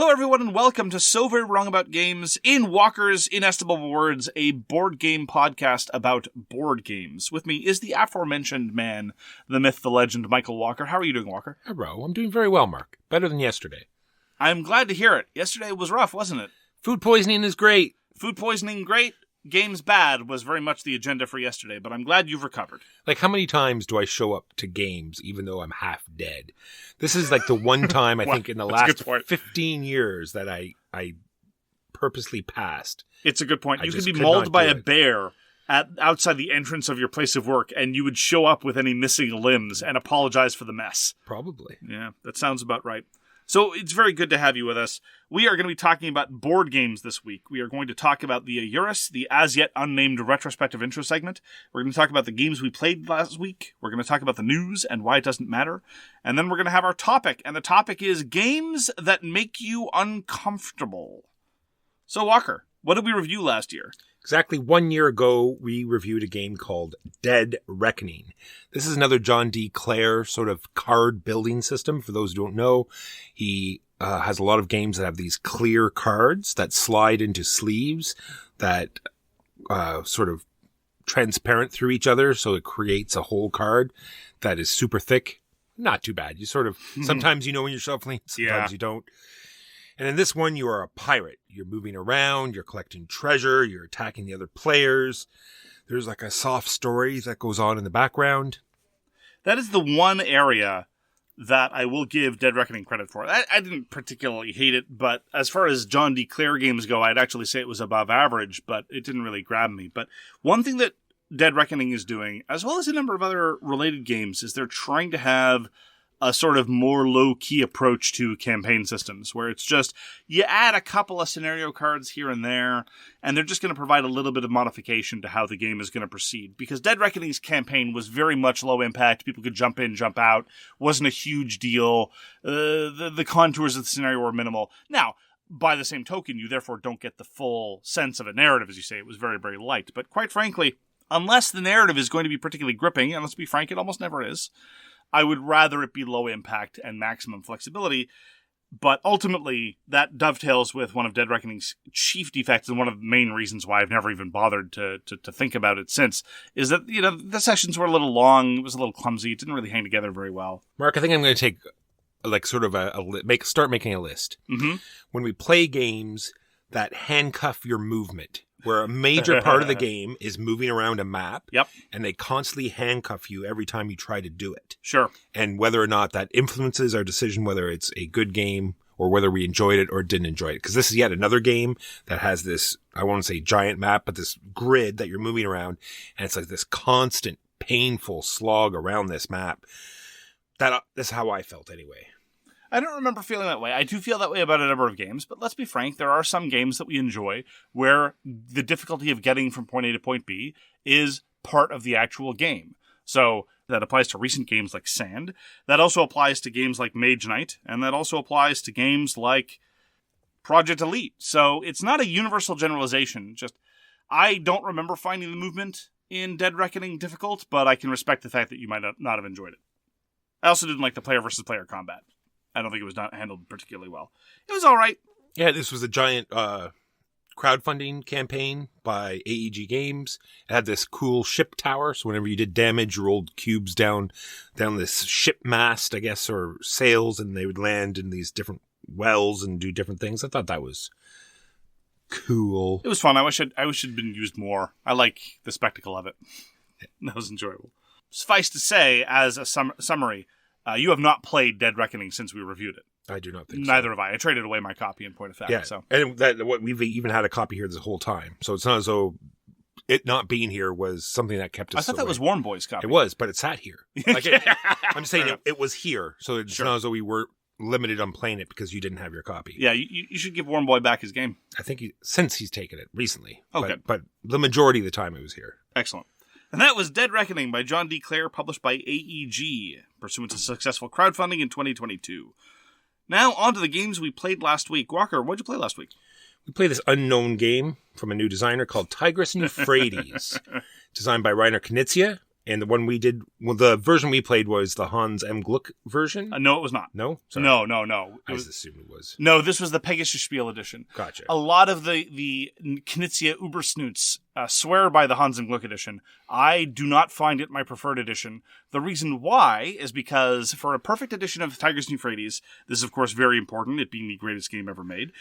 Hello, everyone, and welcome to So Very Wrong About Games, in Walker's inestimable words, a board game podcast about board games. With me is the aforementioned man, the myth, the legend, Michael Walker. How are you doing, Walker? Hello, I'm doing very well, Mark. Better than yesterday. I'm glad to hear it. Yesterday was rough, wasn't it? Food poisoning is great. Food poisoning, great. Games bad was very much the agenda for yesterday, but I'm glad you've recovered. Like, how many times do I show up to games even though I'm half dead? This is like the one time I think in the last 15 years that I purposely passed. It's a good point. You could be mauled by a bear outside the entrance of your place of work, and you would show up with any missing limbs and apologize for the mess. Probably. Yeah, that sounds about right. So it's very good to have you with us. We are going to be talking about board games this week. We are going to talk about the AYURIS, the as-yet-unnamed retrospective intro segment. We're going to talk about the games we played last week. We're going to talk about the news and why it doesn't matter. And then we're going to have our topic. And the topic is games that make you uncomfortable. So, Walker, what did we review last year? Exactly 1 year ago, we reviewed a game called Dead Reckoning. This is another John D. Clair sort of card building system. For those who don't know, he has a lot of games that have these clear cards that slide into sleeves that sort of transparent through each other. So it creates a whole card that is super thick. Not too bad. You sort of, sometimes you know when you're shuffling, sometimes you don't. And in this one, you are a pirate. You're moving around, you're collecting treasure, you're attacking the other players. There's like a soft story that goes on in the background. That is the one area that I will give Dead Reckoning credit for. I didn't particularly hate it, but as far as John D. Clair games go, I'd actually say it was above average, but it didn't really grab me. But one thing that Dead Reckoning is doing, as well as a number of other related games, is they're trying to have a sort of more low-key approach to campaign systems, where it's just, you add a couple of scenario cards here and there, and they're just going to provide a little bit of modification to how the game is going to proceed. Because Dead Reckoning's campaign was very much low impact, people could jump in, jump out, wasn't a huge deal, the contours of the scenario were minimal. Now, by the same token, you therefore don't get the full sense of a narrative, as you say. It was very, very light. But quite frankly, unless the narrative is going to be particularly gripping, and let's be frank, it almost never is, I would rather it be low impact and maximum flexibility, but ultimately that dovetails with one of Dead Reckoning's chief defects, and one of the main reasons why I've never even bothered to think about it since, is that, you know, the sessions were a little long, it was a little clumsy, it didn't really hang together very well. Mark, I think I'm going to take like sort of start making a list. Mm-hmm. When we play games that handcuff your movement, where a major part of the game is moving around a map. Yep. And they constantly handcuff you every time you try to do it. Sure. And whether or not that influences our decision, whether it's a good game or whether we enjoyed it or didn't enjoy it. Because this is yet another game that has this, I won't say giant map, but this grid that you're moving around. And it's like this constant, painful slog around this map. That's how I felt anyway. I don't remember feeling that way. I do feel that way about a number of games, but let's be frank, there are some games that we enjoy where the difficulty of getting from point A to point B is part of the actual game. So that applies to recent games like Sand. That also applies to games like Mage Knight, and that also applies to games like Project Elite. So it's not a universal generalization. Just, I don't remember finding the movement in Dead Reckoning difficult, but I can respect the fact that you might not have enjoyed it. I also didn't like the player versus player combat. I don't think it was not handled particularly well. It was all right. Yeah, this was a giant crowdfunding campaign by AEG Games. It had this cool ship tower, so whenever you did damage, you rolled cubes down this ship mast, I guess, or sails, and they would land in these different wells and do different things. I thought that was cool. It was fun. I wish it had been used more. I like the spectacle of it. That was enjoyable. Suffice to say, as a summary, you have not played Dead Reckoning since we reviewed it. I do not think so. Neither have I. I traded away my copy in point of fact. Yeah, so. And we've even had a copy here this whole time. So it's not as though it not being here was something that kept us. I thought that was Warm Boy's copy. It was, but it sat here. I'm saying it was here. So it's not as though we were limited on playing it because you didn't have your copy. Yeah, you should give Warm Boy back his game. I think since he's taken it recently. Okay. But the majority of the time it was here. Excellent. And that was Dead Reckoning by John D. Clair, published by AEG, pursuant to successful crowdfunding in 2022. Now, on to the games we played last week. Walker, what did you play last week? We played this unknown game from a new designer called Tigris and Euphrates, designed by Reiner Knizia And the one we did, well, the version we played was the Hans M. Gluck version? No, it was not. No? Sorry. No. I just assumed it was. No, this was the Pegasus Spiel edition. Gotcha. A lot of the Knizia Ubersnoots swear by the Hans im Glück edition. I do not find it my preferred edition. The reason why is because for a perfect edition of Tigris and Euphrates, this is of course very important, it being the greatest game ever made,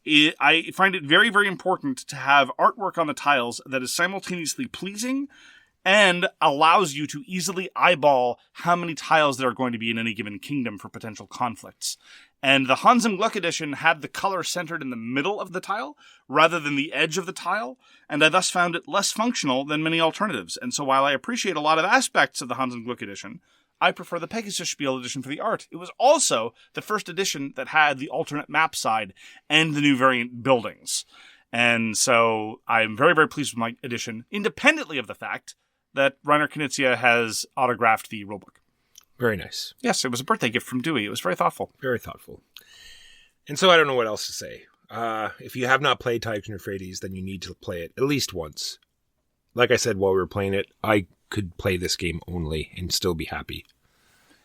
I find it very, very important to have artwork on the tiles that is simultaneously pleasing and allows you to easily eyeball how many tiles there are going to be in any given kingdom for potential conflicts. And the Hans im Glück edition had the color centered in the middle of the tile rather than the edge of the tile, and I thus found it less functional than many alternatives. And so while I appreciate a lot of aspects of the Hans im Glück edition, I prefer the Pegasus Spiel edition for the art. It was also the first edition that had the alternate map side and the new variant buildings. And so I'm very, very pleased with my edition, independently of the fact that Reiner Knizia has autographed the rulebook. Very nice. Yes, it was a birthday gift from Dewey. It was very thoughtful. Very thoughtful. And so I don't know what else to say. If you have not played Tigris and Euphrates, then you need to play it at least once. Like I said while we were playing it, I could play this game only and still be happy.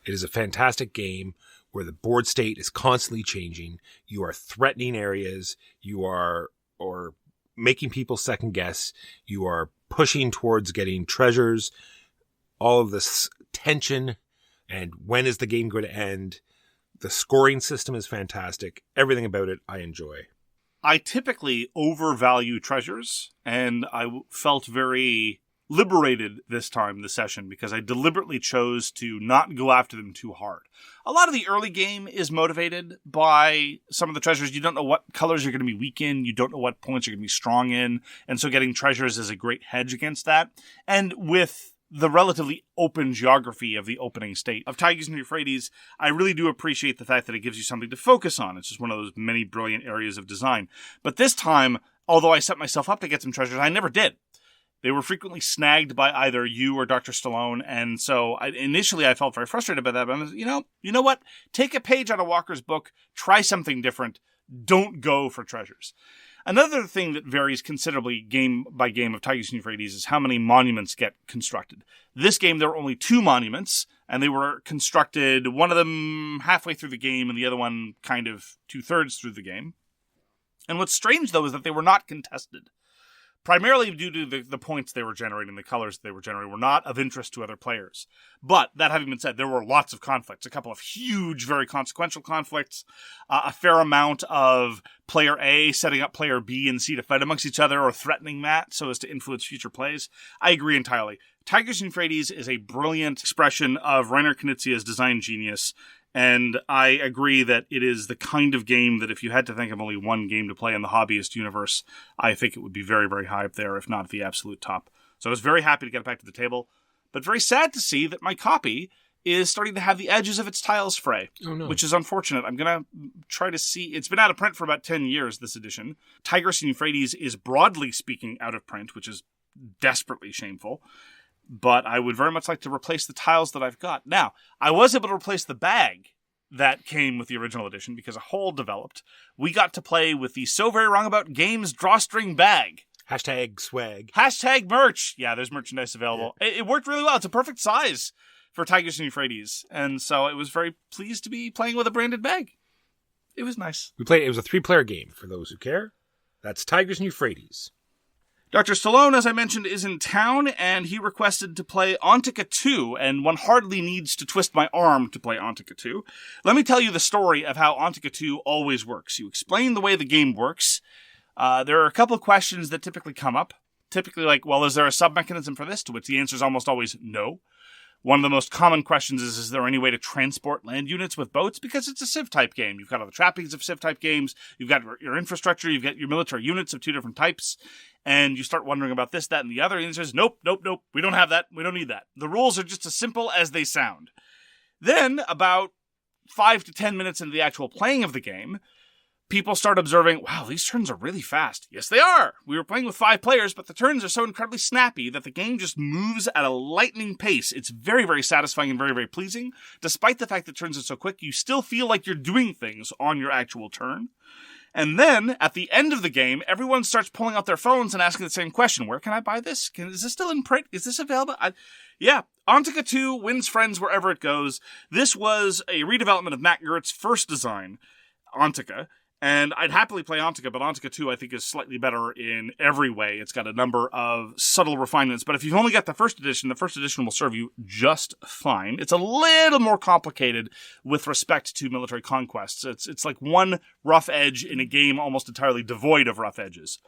It is a fantastic game where the board state is constantly changing. You are threatening areas. You are or making people second guess. You are pushing towards getting treasures. All of this tension. And when is the game going to end? The scoring system is fantastic. Everything about it I enjoy. I typically overvalue treasures, and I felt very liberated this time, this session, because I deliberately chose to not go after them too hard. A lot of the early game is motivated by some of the treasures. You don't know what colors you're going to be weak in. You don't know what points you're going to be strong in. And so getting treasures is a great hedge against that. And with the relatively open geography of the opening state of Tigris and Euphrates, I really do appreciate the fact that it gives you something to focus on. It's just one of those many brilliant areas of design. But this time, although I set myself up to get some treasures, I never did. They were frequently snagged by either you or Dr. Stallone, and so initially I felt very frustrated by that. But I was, you know what? Take a page out of Walker's book, try something different. Don't go for treasures. Another thing that varies considerably game by game of Tigris and Euphrates is how many monuments get constructed. This game, there were only 2 monuments, and they were constructed, one of them halfway through the game, and the other one kind of 2/3 through the game. And what's strange, though, is that they were not contested. Primarily due to the points they were generating, the colors they were generating were not of interest to other players. But, that having been said, there were lots of conflicts. A couple of huge, very consequential conflicts. A fair amount of player A setting up player B and C to fight amongst each other or threatening that so as to influence future plays. I agree entirely. Tigris and Euphrates is a brilliant expression of Reiner Knizia's design genius. And I agree that it is the kind of game that if you had to think of only one game to play in the hobbyist universe, I think it would be very, very high up there, if not at the absolute top. So I was very happy to get it back to the table, but very sad to see that my copy is starting to have the edges of its tiles fray, which is unfortunate. I'm going to try to see... It's been out of print for about 10 years, this edition. Tigris and Euphrates is broadly speaking out of print, which is desperately shameful. But I would very much like to replace the tiles that I've got. Now, I was able to replace the bag that came with the original edition because a hole developed. We got to play with the So Very Wrong About Games drawstring bag. Hashtag swag. Hashtag merch. Yeah, there's merchandise available. Yeah. It worked really well. It's a perfect size for Tigris and Euphrates. And so I was very pleased to be playing with a branded bag. It was nice. It was a 3-player game, for those who care. That's Tigris and Euphrates. Dr. Stallone, as I mentioned, is in town, and he requested to play Antike 2, and one hardly needs to twist my arm to play Antike 2. Let me tell you the story of how Antike 2 always works. You explain the way the game works. There are a couple of questions that typically come up. Typically like, well, is there a sub-mechanism for this? To which the answer is almost always no. One of the most common questions is there any way to transport land units with boats? Because it's a Civ-type game. You've got all the trappings of Civ-type games. You've got your infrastructure. You've got your military units of 2 different types. And you start wondering about this, that, and the other. And it says, nope. We don't have that. We don't need that. The rules are just as simple as they sound. Then, about 5 to 10 minutes into the actual playing of the game, people start observing, wow, these turns are really fast. Yes, they are. We were playing with 5 players, but the turns are so incredibly snappy that the game just moves at a lightning pace. It's very, very satisfying and very, very pleasing. Despite the fact that turns are so quick, you still feel like you're doing things on your actual turn. And then, at the end of the game, everyone starts pulling out their phones and asking the same question. Where can I buy this? Is this still in print? Is this available? Yeah. Antike 2 wins friends wherever it goes. This was a redevelopment of Matt Gerdts' first design, Antike, and I'd happily play Antike, but Antike 2 I think is slightly better in every way. It's got a number of subtle refinements, but if you've only got the first edition will serve you just fine. It's a little more complicated with respect to military conquests. It's like one rough edge in a game almost entirely devoid of rough edges.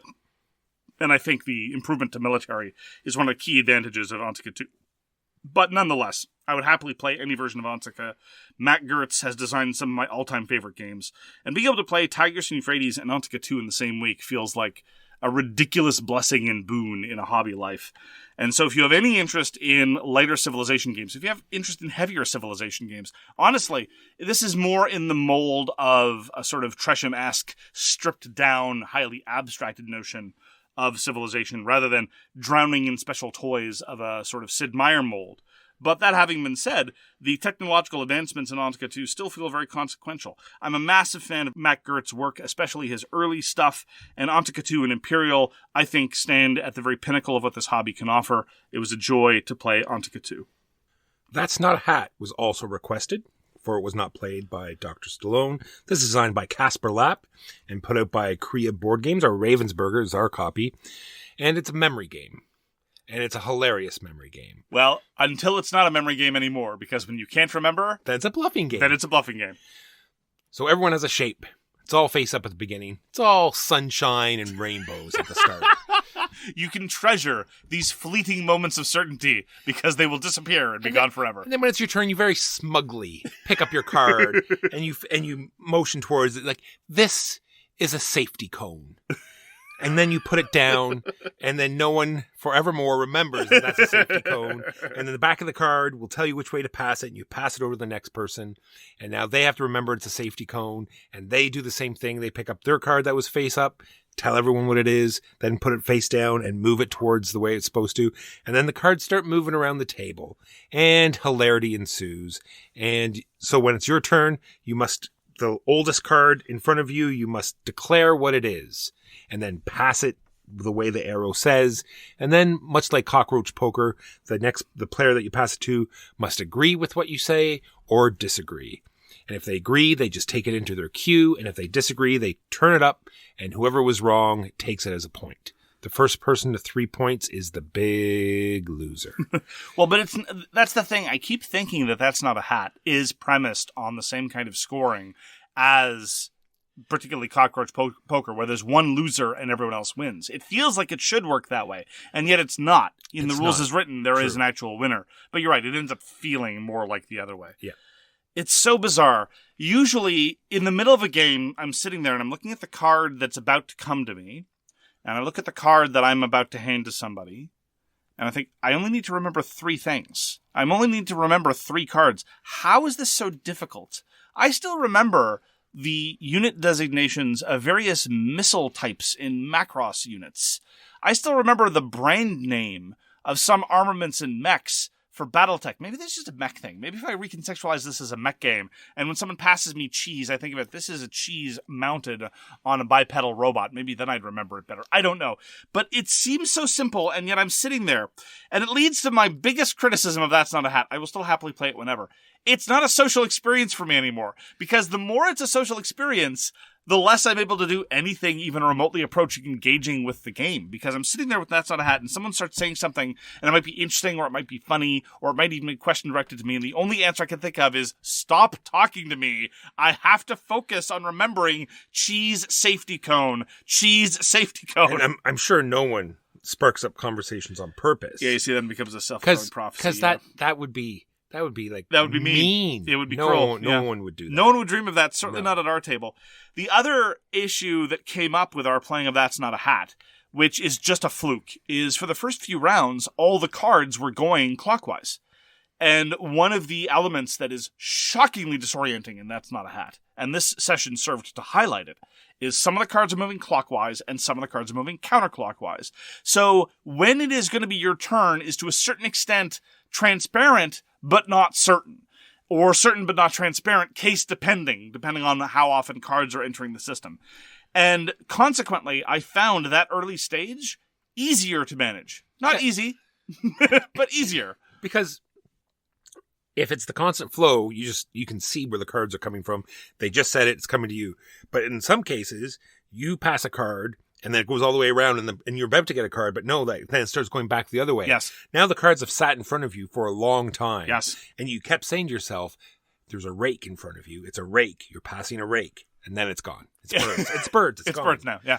And I think the improvement to military is one of the key advantages of Antike 2. But nonetheless, I would happily play any version of Antike. Matt Gerdts has designed some of my all-time favorite games. And being able to play Tigris and Euphrates and Antike 2 in the same week feels like a ridiculous blessing and boon in a hobby life. And so if you have any interest in lighter civilization games, if you have interest in heavier civilization games, honestly, this is more in the mold of a sort of Tresham-esque, stripped-down, highly abstracted notion of civilization rather than drowning in special toys of a sort of Sid Meier mold. But that having been said, the technological advancements in Antike 2 still feel very consequential. I'm a massive fan of Matt Gerdts' work, especially his early stuff, and Antike 2 and Imperial, I think, stand at the very pinnacle of what this hobby can offer. It was a joy to play Antike 2. That's Not a Hat was also requested, for it was not played by Dr. Stallone. This is designed by Kasper Lapp and put out by Korea Board Games, or Ravensburger is our copy. And it's a memory game. And it's a hilarious memory game. Well, until it's not a memory game anymore, because when you can't remember, then it's a bluffing game. Then it's a bluffing game. So everyone has a shape. It's all face up at the beginning. It's all sunshine and rainbows at the start. You can treasure these fleeting moments of certainty because they will disappear and be gone forever. And then when it's your turn, you very smugly pick up your card and you motion towards it like, this is a safety cone. And then you put it down, and then no one forevermore remembers that that's a safety cone. And then the back of the card will tell you which way to pass it, and you pass it over to the next person. And now they have to remember it's a safety cone, and they do the same thing. They pick up their card that was face up, tell everyone what it is, then put it face down and move it towards the way it's supposed to. And then the cards start moving around the table, and hilarity ensues. And so when it's your turn, the oldest card in front of you, you must declare what it is. And then pass it the way the arrow says. And then, much like cockroach poker, the player that you pass it to must agree with what you say or disagree. And if they agree, they just take it into their queue. And if they disagree, they turn it up. And whoever was wrong takes it as a point. The first person to 3 points is the big loser. Well, but that's the thing. I keep thinking that That's Not a Hat is premised on the same kind of scoring as particularly cockroach poker, where there's one loser and everyone else wins. It feels like it should work that way, and yet it's not. In the rules as written, there is an actual winner. But you're right, it ends up feeling more like the other way. Yeah. It's so bizarre. Usually, in the middle of a game, I'm sitting there and I'm looking at the card that's about to come to me, and I look at the card that I'm about to hand to somebody, and I think, I only need to remember 3 things. I only need to remember 3 cards. How is this so difficult? I still remember the unit designations of various missile types in Macross units. I still remember the brand name of some armaments and mechs for Battletech. Maybe this is just a mech thing. Maybe if I recontextualize this as a mech game, and when someone passes me cheese, I think of it, this is a cheese mounted on a bipedal robot. Maybe then I'd remember it better. I don't know. But it seems so simple, and yet I'm sitting there. And it leads to my biggest criticism of That's Not a Hat. I will still happily play it whenever. It's not a social experience for me anymore. Because the more it's a social experience, the less I'm able to do anything even remotely approaching engaging with the game. Because I'm sitting there with That's Not a Hat, and someone starts saying something, and it might be interesting, or it might be funny, or it might even be a question directed to me, and the only answer I can think of is, stop talking to me. I have to focus on remembering cheese safety cone. Cheese safety cone. And I'm sure no one sparks up conversations on purpose. Yeah, you see, then it becomes a self-fulfilling prophecy. Because that would be like that would be mean. It would be cruel. No one would do that. No one would dream of that. Certainly not at our table. The other issue that came up with our playing of That's Not a Hat, which is just a fluke, is for the first few rounds, all the cards were going clockwise. And one of the elements that is shockingly disorienting in That's Not a Hat, and this session served to highlight it, is some of the cards are moving clockwise and some of the cards are moving counterclockwise. So when it is going to be your turn is to a certain extent transparent, but not certain. Or certain but not transparent, case depending on how often cards are entering the system. And consequently, I found that early stage easier to manage. Not easy, but easier. Because If it's the constant flow, you can see where the cards are coming from. They just said it's coming to you. But in some cases, you pass a card and then it goes all the way around and you're about to get a card, but no, then it starts going back the other way. Yes. Now the cards have sat in front of you for a long time. Yes. And you kept saying to yourself, there's a rake in front of you. It's a rake. You're passing a rake. And then it's gone. It's birds. It's birds. It's gone. Birds now, yeah.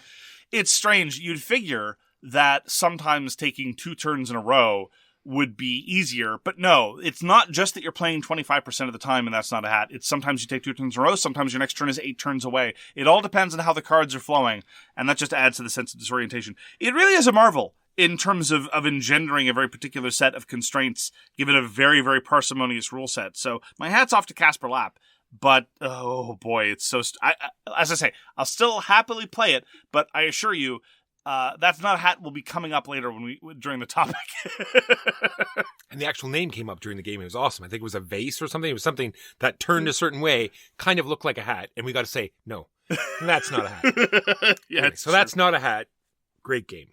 It's strange. You'd figure that sometimes taking 2 turns in a row would be easier, but no, it's not just that you're playing 25% of the time and that's not a hat. It's sometimes you take 2 turns in a row, sometimes your next turn is 8 turns away. It all depends on how the cards are flowing, and that just adds to the sense of disorientation. It really is a marvel in terms of engendering a very particular set of constraints, given a very, very parsimonious rule set. So my hat's off to Kasper Lapp. But, oh boy, it's so... as I say, I'll still happily play it, but I assure you, that's not a hat will be coming up later during the topic. And the actual name came up during the game. It was awesome. I think it was a vase or something. It was something that turned a certain way, kind of looked like a hat. And we got to say, no, that's not a hat. Yeah, anyway, so that's not a hat. Great game.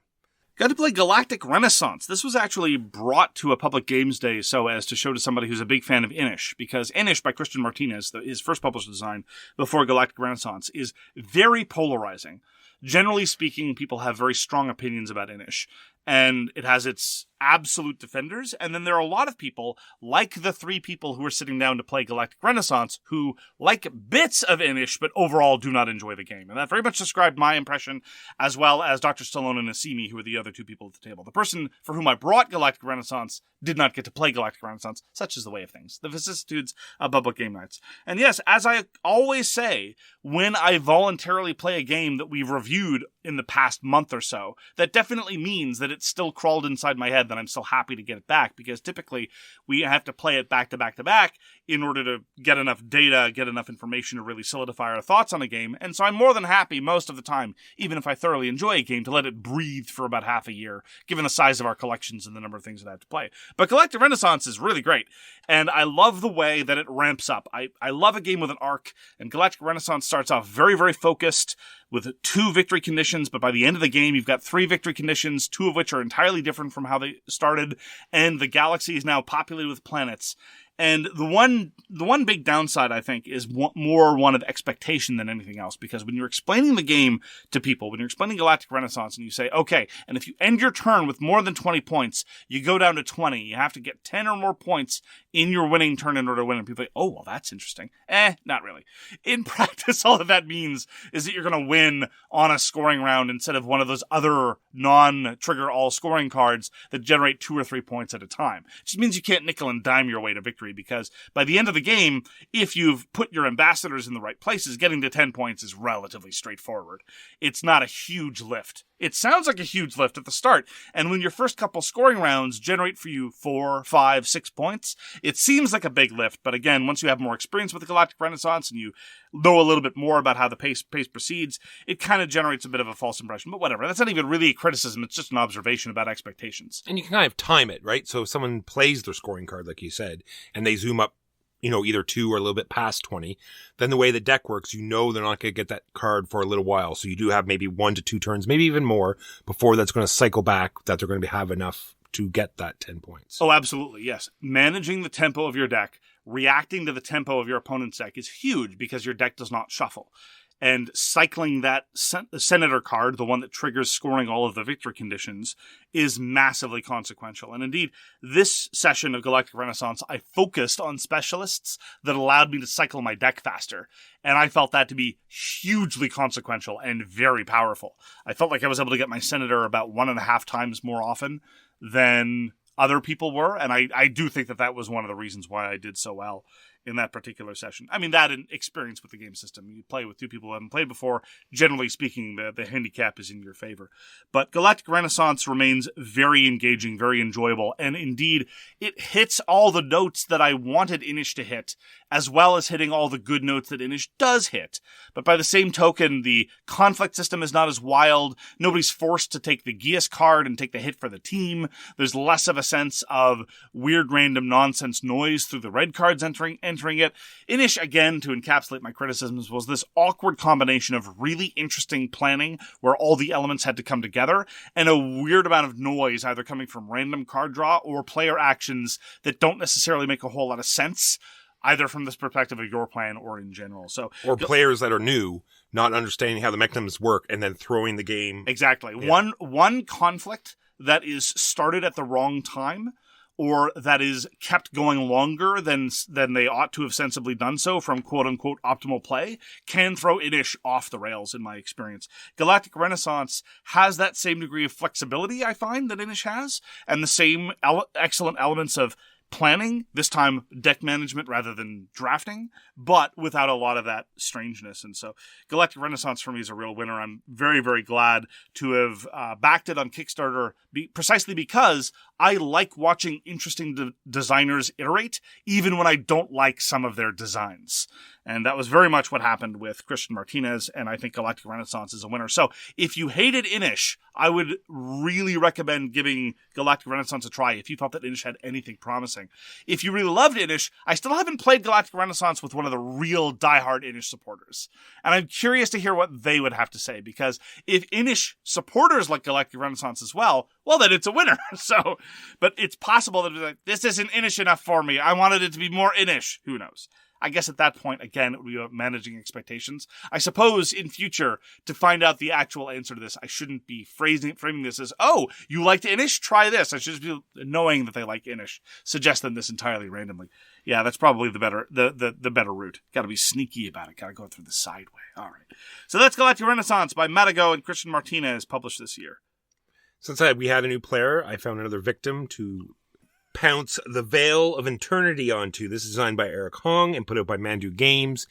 Got to play Galactic Renaissance. This was actually brought to a public games day so as to show to somebody who's a big fan of Inish, because Inish by Christian Martinez, his first published design before Galactic Renaissance, is very polarizing. Generally speaking, people have very strong opinions about Inish, and it has its absolute defenders, and then there are a lot of people, like the 3 people who are sitting down to play Galactic Renaissance, who like bits of Inish, but overall do not enjoy the game. And that very much described my impression, as well as Dr. Stallone and Assimi, who are the other 2 people at the table. The person for whom I brought Galactic Renaissance did not get to play Galactic Renaissance. Such is the way of things. The vicissitudes of public game nights. And yes, as I always say, when I voluntarily play a game that we've reviewed in the past month or so, that definitely means that it's still crawled inside my head that I'm still happy to get it back, because typically we have to play it back to back to back in order to get enough data, get enough information to really solidify our thoughts on a game. And so I'm more than happy most of the time, even if I thoroughly enjoy a game, to let it breathe for about half a year, given the size of our collections and the number of things that I have to play. But Galactic Renaissance is really great, and I love the way that it ramps up. I love a game with an arc, and Galactic Renaissance starts off very, very focused with 2 victory conditions, but by the end of the game, you've got 3 victory conditions, 2 of which are entirely different from how they started, and the galaxy is now populated with planets. And the one big downside, I think, is more one of expectation than anything else. Because when you're explaining the game to people, when you're explaining Galactic Renaissance and you say, okay, and if you end your turn with more than 20 points, you go down to 20. You have to get 10 or more points in your winning turn in order to win. And people say, oh, well, that's interesting. Not really. In practice, all that means is that you're going to win on a scoring round instead of one of those other non-trigger all scoring cards that generate 2 or 3 points at a time. It just means you can't nickel and dime your way to victory, because by the end of the game, if you've put your ambassadors in the right places, getting to 10 points is relatively straightforward. It's not a huge lift. It sounds like a huge lift at the start, and when your first couple scoring rounds generate for you 4, 5, 6 points, it seems like a big lift, but again, once you have more experience with the Galactic Renaissance and you know a little bit more about how the pace proceeds, it kind of generates a bit of a false impression, but whatever. That's not even really a criticism, it's just an observation about expectations. And you can kind of time it, right? So if someone plays their scoring card, like you said, and they zoom up, either 2 or a little bit past 20, then the way the deck works, they're not going to get that card for a little while. So you do have maybe 1 to 2 turns, maybe even more, before that's going to cycle back, that they're going to have enough to get that 10 points. Oh, absolutely, yes. Managing the tempo of your deck, reacting to the tempo of your opponent's deck is huge, because your deck does not shuffle. And cycling that Senator card, the one that triggers scoring all of the victory conditions, is massively consequential. And indeed, this session of Galactic Renaissance, I focused on specialists that allowed me to cycle my deck faster. And I felt that to be hugely consequential and very powerful. I felt like I was able to get my Senator about 1.5 times more often than other people were. And I do think that was one of the reasons why I did so well in that particular session. I mean, that and experience with the game system. You play with 2 people who haven't played before. Generally speaking, the handicap is in your favor. But Galactic Renaissance remains very engaging, very enjoyable, and indeed, it hits all the notes that I wanted Inish to hit, as well as hitting all the good notes that Inish does hit. But by the same token, the conflict system is not as wild. Nobody's forced to take the Geas card and take the hit for the team. There's less of a sense of weird random nonsense noise through the red cards entering. entering it. Inish, again, to encapsulate my criticisms, was this awkward combination of really interesting planning where all the elements had to come together and a weird amount of noise either coming from random card draw or player actions that don't necessarily make a whole lot of sense, either from this perspective of your plan or in general. Or players that are new, not understanding how the mechanisms work and then throwing the game. Exactly. Yeah. One conflict that is started at the wrong time, or that is kept going longer than they ought to have sensibly done so from quote-unquote optimal play, can throw Inish off the rails, in my experience. Galactic Renaissance has that same degree of flexibility, I find, that Inish has, and the same excellent elements of planning, this time deck management rather than drafting, but without a lot of that strangeness. And so Galactic Renaissance for me is a real winner. I'm very, very glad to have backed it on Kickstarter precisely because I like watching interesting designers iterate, even when I don't like some of their designs. And that was very much what happened with Christian Martinez, and I think Galactic Renaissance is a winner. So if you hated Inish, I would really recommend giving Galactic Renaissance a try if you thought that Inish had anything promising. If you really loved Inish, I still haven't played Galactic Renaissance with one of the real diehard Inish supporters. And I'm curious to hear what they would have to say, because if Inish supporters like Galactic Renaissance as well, then it's a winner. So, but it's possible that like, this isn't Inish enough for me. I wanted it to be more Inish. Who knows? I guess at that point, again, it would be about managing expectations. I suppose in future, to find out the actual answer to this, I shouldn't be framing this as, oh, you liked Inish? Try this. I should just be knowing that they like Inish, suggest them this entirely randomly. Yeah, that's probably the better route. Got to be sneaky about it. Got to go through the side way. All right. So that's Galactic Renaissance by Matagot and Christian Martinez, published this year. Since we had a new player, I found another victim to pounce the Vale of Eternity onto. This is designed by Eric Hong and put out by Mandoo Games.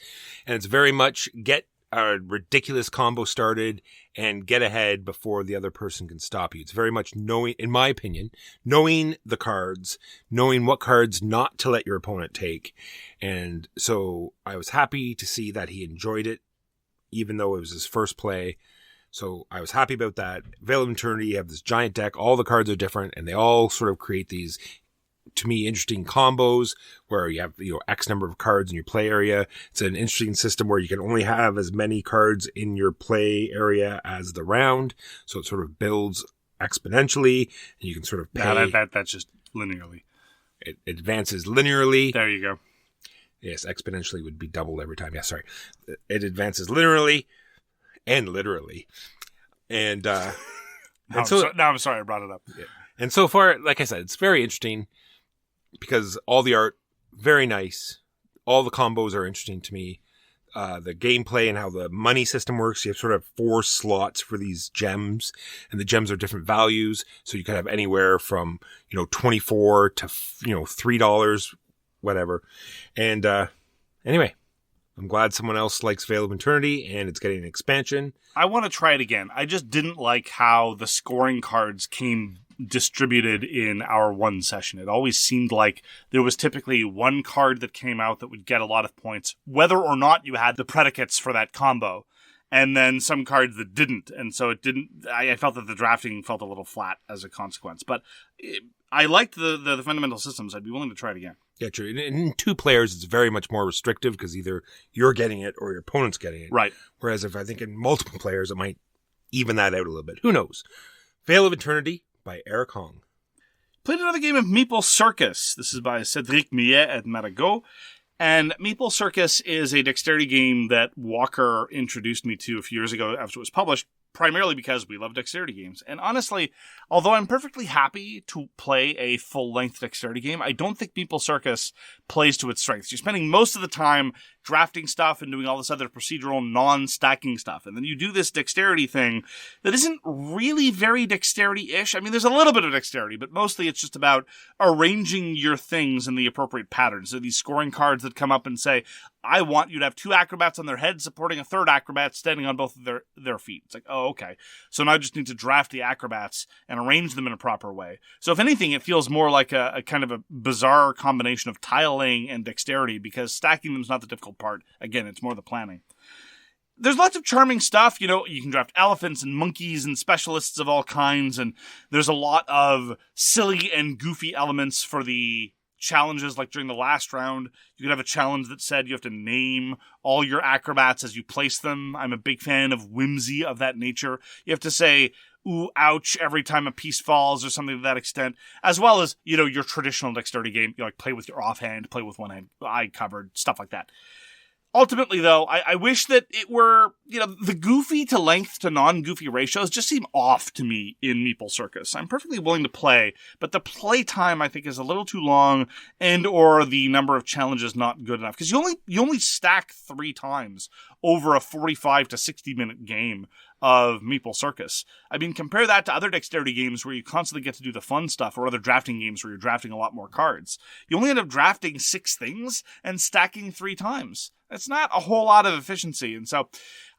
And it's very much get a ridiculous combo started and get ahead before the other person can stop you. It's very much knowing, in my opinion, knowing the cards, knowing what cards not to let your opponent take. And so I was happy to see that he enjoyed it, even though it was his first play. So I was happy about that. Vale of Eternity, you have this giant deck. All the cards are different, and they all sort of create these, to me, interesting combos where you have, X number of cards in your play area. It's an interesting system where you can only have as many cards in your play area as the round. So it sort of builds exponentially, and you can sort of pay. That's just linearly. It advances linearly. There you go. Yes, exponentially would be doubled every time. Yeah, sorry. It advances linearly. And literally. And, now I'm sorry I brought it up. Yeah. And so far, like I said, it's very interesting because all the art, very nice. All the combos are interesting to me. The gameplay and how the money system works. You have sort of 4 slots for these gems, and the gems are different values. So you can have anywhere from, $24 to, $3, whatever. And, anyway. I'm glad someone else likes Vale of Eternity, and it's getting an expansion. I want to try it again. I just didn't like how the scoring cards came distributed in our one session. It always seemed like there was typically one card that came out that would get a lot of points, whether or not you had the predicates for that combo, and then some cards that didn't. And so it didn't. I felt that the drafting felt a little flat as a consequence. But I liked the fundamental systems. I'd be willing to try it again. Yeah, true. In 2 players, it's very much more restrictive because either you're getting it or your opponent's getting it. Right. Whereas if I think in multiple players, it might even that out a little bit. Who knows? Vale of Eternity by Eric Hong. Played another game of Meeple Circus. This is by Cedric, Millet, and Matagot. And Meeple Circus is a dexterity game that Walker introduced me to a few years ago after it was published, primarily because we love dexterity games. And honestly, although I'm perfectly happy to play a full-length dexterity game, I don't think Meeple Circus plays to its strengths. You're spending most of the time drafting stuff and doing all this other procedural non-stacking stuff. And then you do this dexterity thing that isn't really very dexterity-ish. I mean, there's a little bit of dexterity, but mostly it's just about arranging your things in the appropriate patterns. So these scoring cards that come up and say, I want you to have 2 acrobats on their head supporting a 3rd acrobat standing on both of their feet. It's like, oh, okay. So now I just need to draft the acrobats and arrange them in a proper way. So if anything, it feels more like a kind of a bizarre combination of tiling and dexterity, because stacking them is not the difficult part. Again, it's more the planning. There's lots of charming stuff. You can draft elephants and monkeys and specialists of all kinds, and there's a lot of silly and goofy elements for the challenges, like during the last round, you could have a challenge that said you have to name all your acrobats as you place them. I'm a big fan of whimsy of that nature. You have to say, ooh, ouch, every time a piece falls or something to that extent, as well as, your traditional dexterity game, like play with your offhand, play with one hand, eye covered, stuff like that. Ultimately, though, I wish that it were, the goofy to length to non-goofy ratios just seem off to me in Meeple Circus. I'm perfectly willing to play, but the play time, I think, is a little too long, and or the number of challenges not good enough. Because you only stack 3 times over a 45 to 60-minute game of Meeple Circus. I mean, compare that to other dexterity games where you constantly get to do the fun stuff, or other drafting games where you're drafting a lot more cards. You only end up drafting 6 things and stacking 3 times. It's not a whole lot of efficiency, and so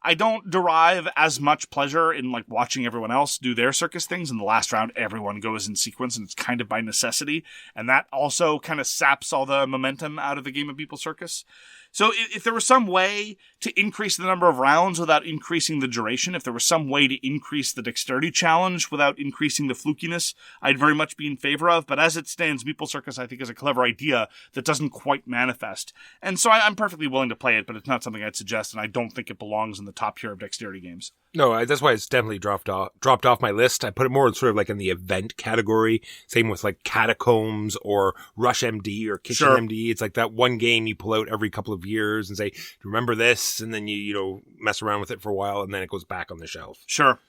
I don't derive as much pleasure in watching everyone else do their circus things. In the last round, everyone goes in sequence, and it's kind of by necessity, and that also kind of saps all the momentum out of the game of Meeple Circus. So if there was some way to increase the number of rounds without increasing the duration, if there was some way to increase the dexterity challenge without increasing the flukiness, I'd very much be in favor of. But as it stands, Meeple Circus, I think, is a clever idea that doesn't quite manifest. And so I'm perfectly willing to play it, but it's not something I'd suggest, and I don't think it belongs in the top tier of dexterity games. No, that's why it's definitely dropped off my list. I put it more sort of in the event category. Same with Catacombs or Rush MD or Kitchen MD. It's that one game you pull out every couple of years and say, remember this? And then you mess around with it for a while, and then it goes back on the shelf. Sure.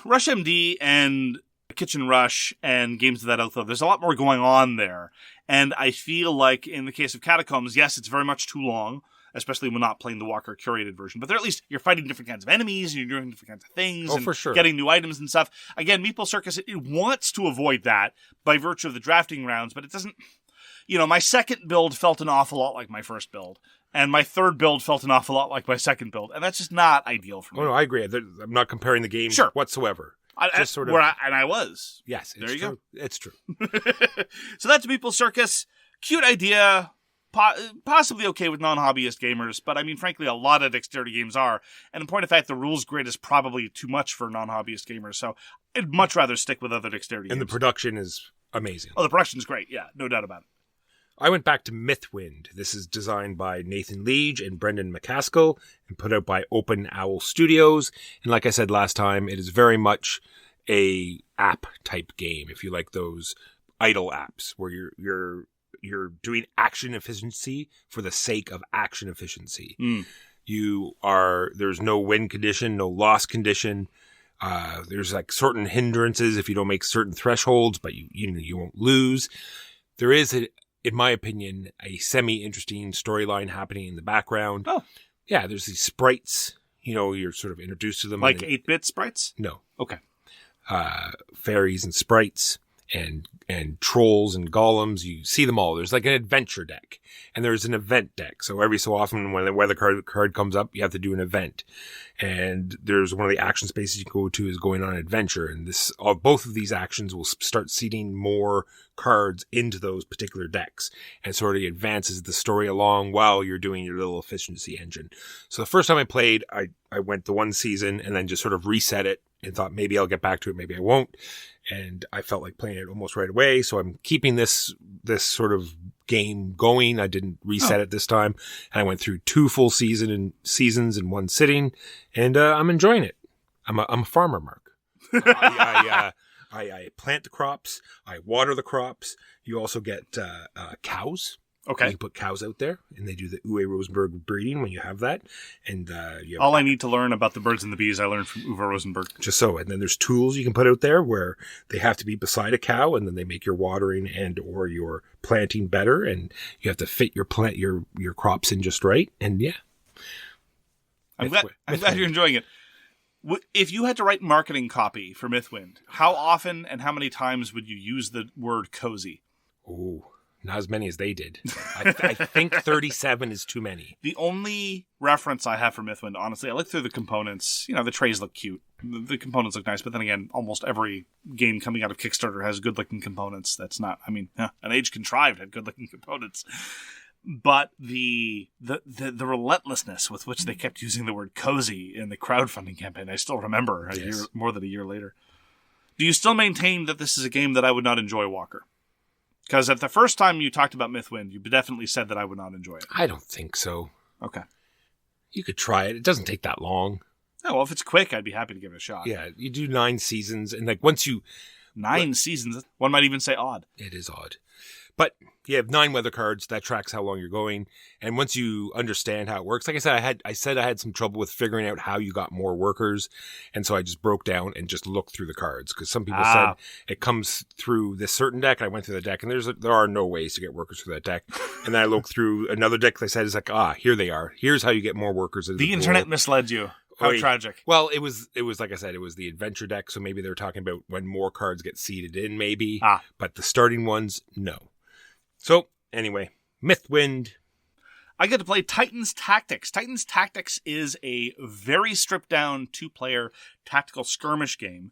Rush MD and Kitchen Rush and games of that ilk, there's a lot more going on there. And I feel like in the case of Catacombs, yes, it's very much too long, especially when not playing the Walker curated version. But there, at least you're fighting different kinds of enemies, and you're doing different kinds of things, and for sure, getting new items and stuff. Again, Meeple Circus, it wants to avoid that by virtue of the drafting rounds, but it doesn't. My second build felt an awful lot like my first build, and my third build felt an awful lot like my second build, and that's just not ideal for me. Oh, no, I agree. I'm not comparing the games whatsoever. Just sort of, and I was. Yes, there you go. It's true. So that's Meeple Circus. Cute idea. Possibly okay with non-hobbyist gamers, but I mean, frankly, a lot of dexterity games are. And in point of fact, the rules grid is probably too much for non-hobbyist gamers, so I'd much rather stick with other dexterity games. And the production is amazing. Oh, the production's great. Yeah, no doubt about it. I went back to Mythwind. This is designed by Nathan Lige and Brendan McCaskell and put out by Open Owl Studios. And like I said last time, it is very much a app type game. If you like those idle apps where you're doing action efficiency for the sake of action efficiency. There's no win condition, no loss condition. There's certain hindrances if you don't make certain thresholds, but you won't lose. There is in my opinion, a semi-interesting storyline happening in the background. Oh. Yeah, there's these sprites. You're sort of introduced to them. Like 8-bit sprites? No. Okay. Fairies and sprites and trolls and golems. You see them all. There's an adventure deck. And there's an event deck. So every so often when the weather card comes up, you have to do an event. And there's one of the action spaces you can go to is going on an adventure. And both of these actions will start seeding more cards into those particular decks. And sort of advances the story along while you're doing your little efficiency engine. So the first time I played, I went the one season and then just sort of reset it and thought maybe I'll get back to it, maybe I won't. And I felt like playing it almost right away. So I'm keeping this sort of game going. I didn't reset it this time. And I went through 2 full seasons in one sitting, and I'm enjoying it. I'm a farmer, Mark. I plant the crops. I water the crops. You also get cows. Okay. You can put cows out there, and they do the Uwe Rosenberg breeding when you have that. And all I need to learn about the birds and the bees I learned from Uwe Rosenberg. Just so. And then there's tools you can put out there where they have to be beside a cow, and then they make your watering and or your planting better, and you have to fit your crops in just right. And yeah. I'm glad you're enjoying it. If you had to write marketing copy for Mythwind, how often and how many times would you use the word cozy? Oh, not as many as they did. I think 37 is too many. The only reference I have for Mythwind, honestly, I look through the components. The trays look cute. The components look nice, but then again, almost every game coming out of Kickstarter has good-looking components. That's not, An Age Contrived had good-looking components. But the relentlessness with which they kept using the word cozy in the crowdfunding campaign, I still remember more than a year later. Do you still maintain that this is a game that I would not enjoy, Walker? Because at the first time you talked about Mythwind, you definitely said that I would not enjoy it. I don't think so. Okay. You could try it. It doesn't take that long. Oh, well, if it's quick, I'd be happy to give it a shot. Yeah, you do 9 seasons, and like once you... 9 seasons? One might even say odd. It is odd. But you have 9 weather cards. That tracks how long you're going. And once you understand how it works, like I said, I had some trouble with figuring out how you got more workers. And so I just broke down and just looked through the cards. Because some people said it comes through this certain deck. I went through the deck, and there are no ways to get workers through that deck. And then I looked through another deck they said, it's like, here they are. Here's how you get more workers. The internet misled you. How tragic. Well, it was like I said, it was the adventure deck, so maybe they were talking about when more cards get seeded in, maybe. But the starting ones, no. So, anyway, Mythwind. I get to play Titans Tactics. Titans Tactics is a very stripped-down 2-player tactical skirmish game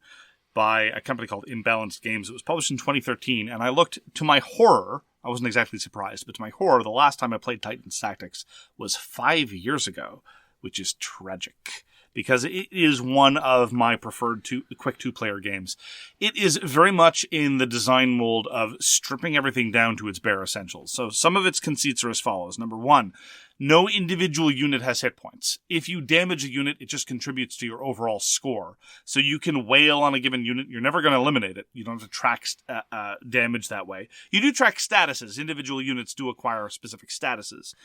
by a company called Imbalanced Games. It was published in 2013, and I looked, to my horror, I wasn't exactly surprised, but to my horror, the last time I played Titans Tactics was 5 years ago, which is tragic, because it is one of my preferred quick 2-player games. It is very much in the design mold of stripping everything down to its bare essentials. So some of its conceits are as follows. Number 1, no individual unit has hit points. If you damage a unit, it just contributes to your overall score. So you can wail on a given unit. You're never going to eliminate it. You don't have to track damage that way. You do track statuses. Individual units do acquire specific statuses.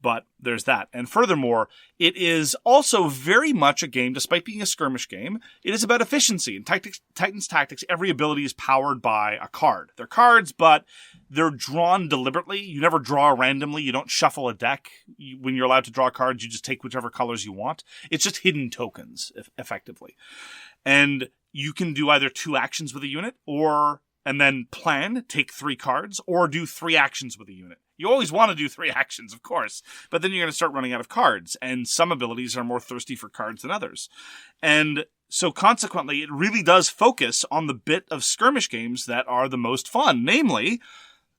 But there's that. And furthermore, it is also very much a game, despite being a skirmish game, it is about efficiency. In Titans Tactics, every ability is powered by a card. They're cards, but they're drawn deliberately. You never draw randomly. You don't shuffle a deck. When you're allowed to draw cards, you just take whichever colors you want. It's just hidden tokens, effectively. And you can do either 2 actions with a unit, and then take 3 cards, or do 3 actions with a unit. You always want to do 3 actions, of course, but then you're going to start running out of cards, and some abilities are more thirsty for cards than others. And so consequently, it really does focus on the bit of skirmish games that are the most fun, namely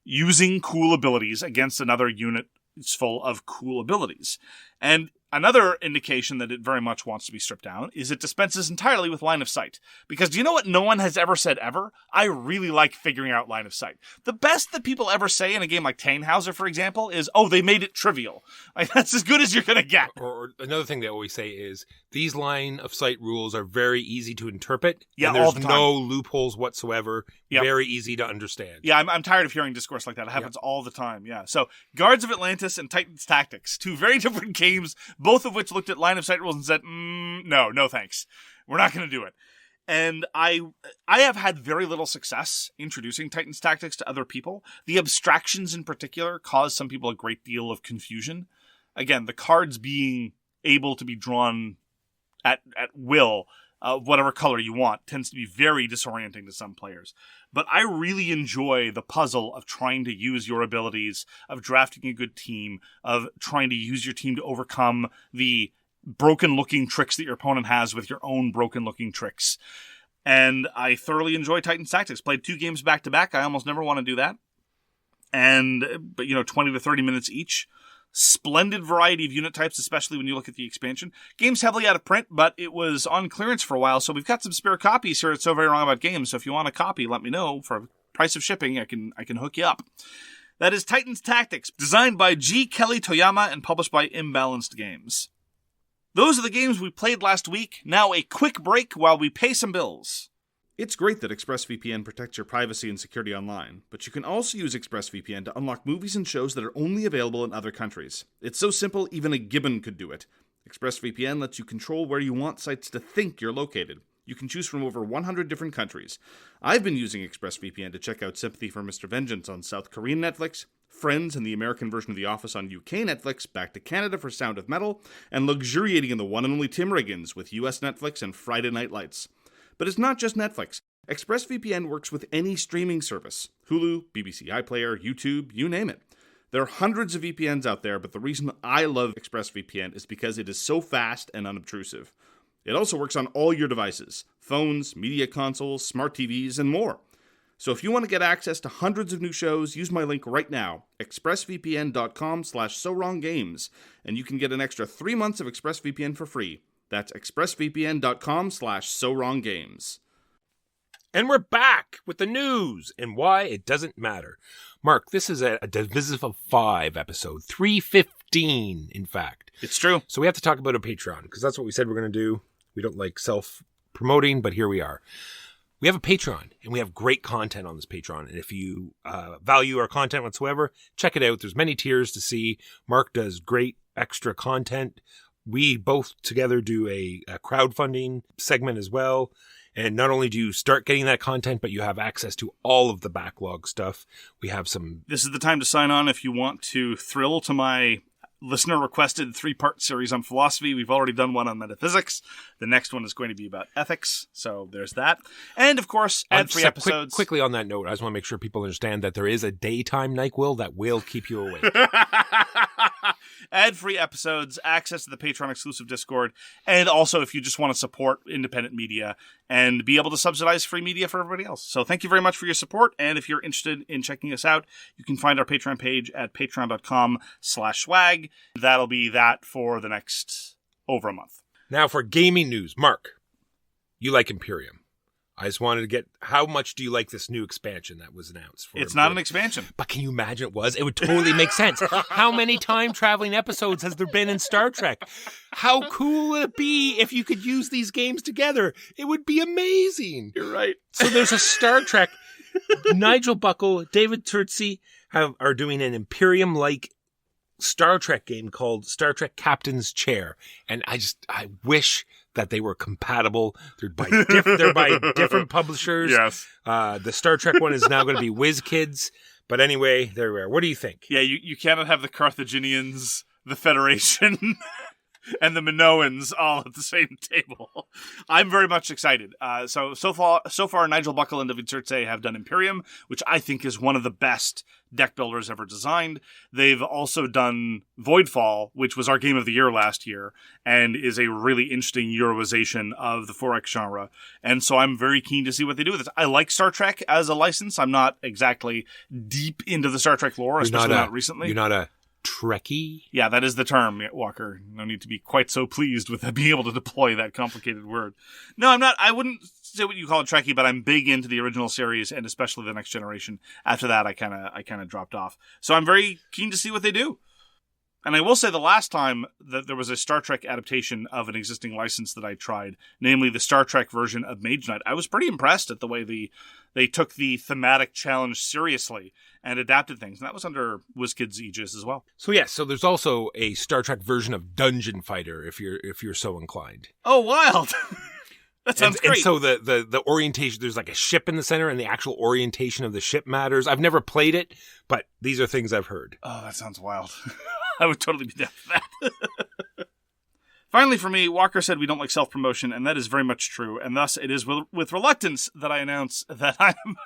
using cool abilities against another unit full of cool abilities. And another indication that it very much wants to be stripped down is it dispenses entirely with line of sight. Because do you know what no one has ever said ever? I really like figuring out line of sight. The best that people ever say in a game like Tannhauser, for example, is, they made it trivial. Like, that's as good as you're going to get. Or another thing they always say is, these line of sight rules are very easy to interpret. Yeah, and there's all the time. No loopholes whatsoever. Yep. Very easy to understand. Yeah, I'm tired of hearing discourse like that. It happens all the time, yeah. So, Guards of Atlantis and Titans Tactics, 2 very different games, both of which looked at line of sight rules and said, no thanks. We're not going to do it. And I have had very little success introducing Titans Tactics to other people. The abstractions in particular cause some people a great deal of confusion. Again, the cards being able to be drawn at will, whatever color you want, tends to be very disorienting to some players. But I really enjoy the puzzle of trying to use your abilities, of drafting a good team, of trying to use your team to overcome the broken-looking tricks that your opponent has with your own broken-looking tricks. And I thoroughly enjoy Titans Tactics. Played 2 games back-to-back. I almost never want to do that. But 20 to 30 minutes each. Splendid variety of unit types, especially when you look at the expansion. Game's heavily out of print, but it was on clearance for a while, so we've got some spare copies here at So Very Wrong About Games, so if you want a copy, let me know. For price of shipping, I can hook you up. That is Titans Tactics, designed by G. Kelly Toyama and published by Imbalanced Games. Those are the games we played last week. Now a quick break while we pay some bills. It's great that ExpressVPN protects your privacy and security online, but you can also use ExpressVPN to unlock movies and shows that are only available in other countries. It's so simple, even a gibbon could do it. ExpressVPN lets you control where you want sites to think you're located. You can choose from over 100 different countries. I've been using ExpressVPN to check out Sympathy for Mr. Vengeance on South Korean Netflix, Friends and the American version of The Office on UK Netflix, back to Canada for Sound of Metal, and luxuriating in the one and only Tim Riggins with US Netflix and Friday Night Lights. But it's not just Netflix. ExpressVPN works with any streaming service. Hulu, BBC iPlayer, YouTube, you name it. There are hundreds of VPNs out there, but the reason I love ExpressVPN is because it is so fast and unobtrusive. It also works on all your devices, phones, media consoles, smart TVs, and more. So if you want to get access to hundreds of new shows, use my link right now, expressvpn.com/SoWrongGames, and you can get an extra 3 months of ExpressVPN for free. That's expressvpn.com/SoWrongGames. And we're back with the news and why it doesn't matter. Mark, this is a Divisive of 5 episode, 315, in fact. It's true. So we have to talk about a Patreon, because that's what we said we're going to do. We don't like self-promoting, but here we are. We have a Patreon, and we have great content on this Patreon. And if you value our content whatsoever, check it out. There's many tiers to see. Mark does great extra content. We both together do a crowdfunding segment as well. And not only do you start getting that content, but you have access to all of the backlog stuff. We have some... This is the time to sign on if you want to thrill to my listener-requested 3-part series on philosophy. We've already done one on metaphysics. The next one is going to be about ethics. So there's that. And, of course, ad-free episodes. Quickly on that note, I just want to make sure people understand that there is a daytime NyQuil that will keep you awake. Ad-free episodes, access to the Patreon exclusive Discord, and also if you just want to support independent media and be able to subsidize free media for everybody else. So thank you very much for your support, and if you're interested in checking us out, you can find our Patreon page at patreon.com/swag. That'll be that for the next over a month. Now for gaming news. Mark, you like Imperium. I just wanted to get, how much do you like this new expansion that was announced? It's not an expansion. But can you imagine it was? It would totally make sense. How many time-traveling episodes has there been in Star Trek? How cool would it be if you could use these games together? It would be amazing. You're right. So there's a Star Trek. Nigel Buckle, David Turczi are doing an Imperium-like Star Trek game called Star Trek Captain's Chair. And I wish that they were compatible. They're by different publishers. Yes. The Star Trek one is now going to be WizKids. But anyway, there we are. What do you think? Yeah, you cannot have the Carthaginians, the Federation, and the Minoans all at the same table. I'm very much excited. So far, Nigel Buckle and David Turczi have done Imperium, which I think is one of the best deck builders ever designed. They've also done Voidfall, which was our game of the year last year, and is a really interesting Euroization of the 4X genre. And so I'm very keen to see what they do with it. I like Star Trek as a license. I'm not exactly deep into the Star Trek lore, especially not recently. You're not a Trekkie? Yeah, that is the term, Walker. No need to be quite so pleased with being able to deploy that complicated word. No, I'm not. I wouldn't say what you call a Trekkie, but I'm big into the original series and especially the next generation. After that, I kind of dropped off. So I'm very keen to see what they do. And I will say the last time that there was a Star Trek adaptation of an existing license that I tried, namely the Star Trek version of Mage Knight, I was pretty impressed at the way they took the thematic challenge seriously and adapted things. And that was under WizKids Aegis as well. So yes, so there's also a Star Trek version of Dungeon Fighter if you're so inclined. Oh, wild. That sounds great. And so the orientation, there's like a ship in the center and the actual orientation of the ship matters. I've never played it, but these are things I've heard. Oh, that sounds wild. I would totally be down for that. Finally, for me, Walker said we don't like self-promotion, and that is very much true. And thus, it is with reluctance that I announce that I'm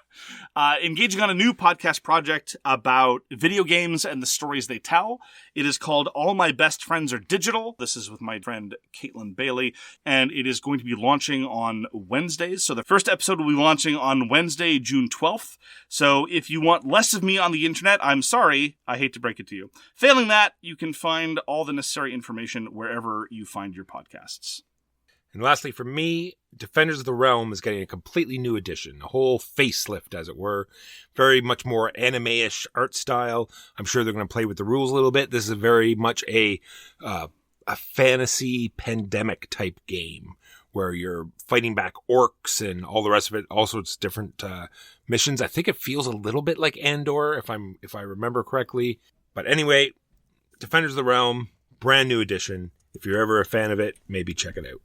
engaging on a new podcast project about video games and the stories they tell. It is called All My Best Friends Are Digital. This is with my friend Caitlin Bailey, and it is going to be launching on Wednesdays. So the first episode will be launching on Wednesday, June 12th. So if you want less of me on the internet, I'm sorry. I hate to break it to you. Failing that, you can find all the necessary information wherever you find your podcasts. And lastly, for me, Defenders of the Realm is getting a completely new edition, a whole facelift, as it were. Very much more anime-ish art style. I'm sure they're going to play with the rules a little bit. This is very much a fantasy pandemic type game where you're fighting back orcs and all the rest of it, all sorts of different missions. I think it feels a little bit like Andor, if I remember correctly. But anyway, Defenders of the Realm, brand new edition. If you're ever a fan of it, maybe check it out.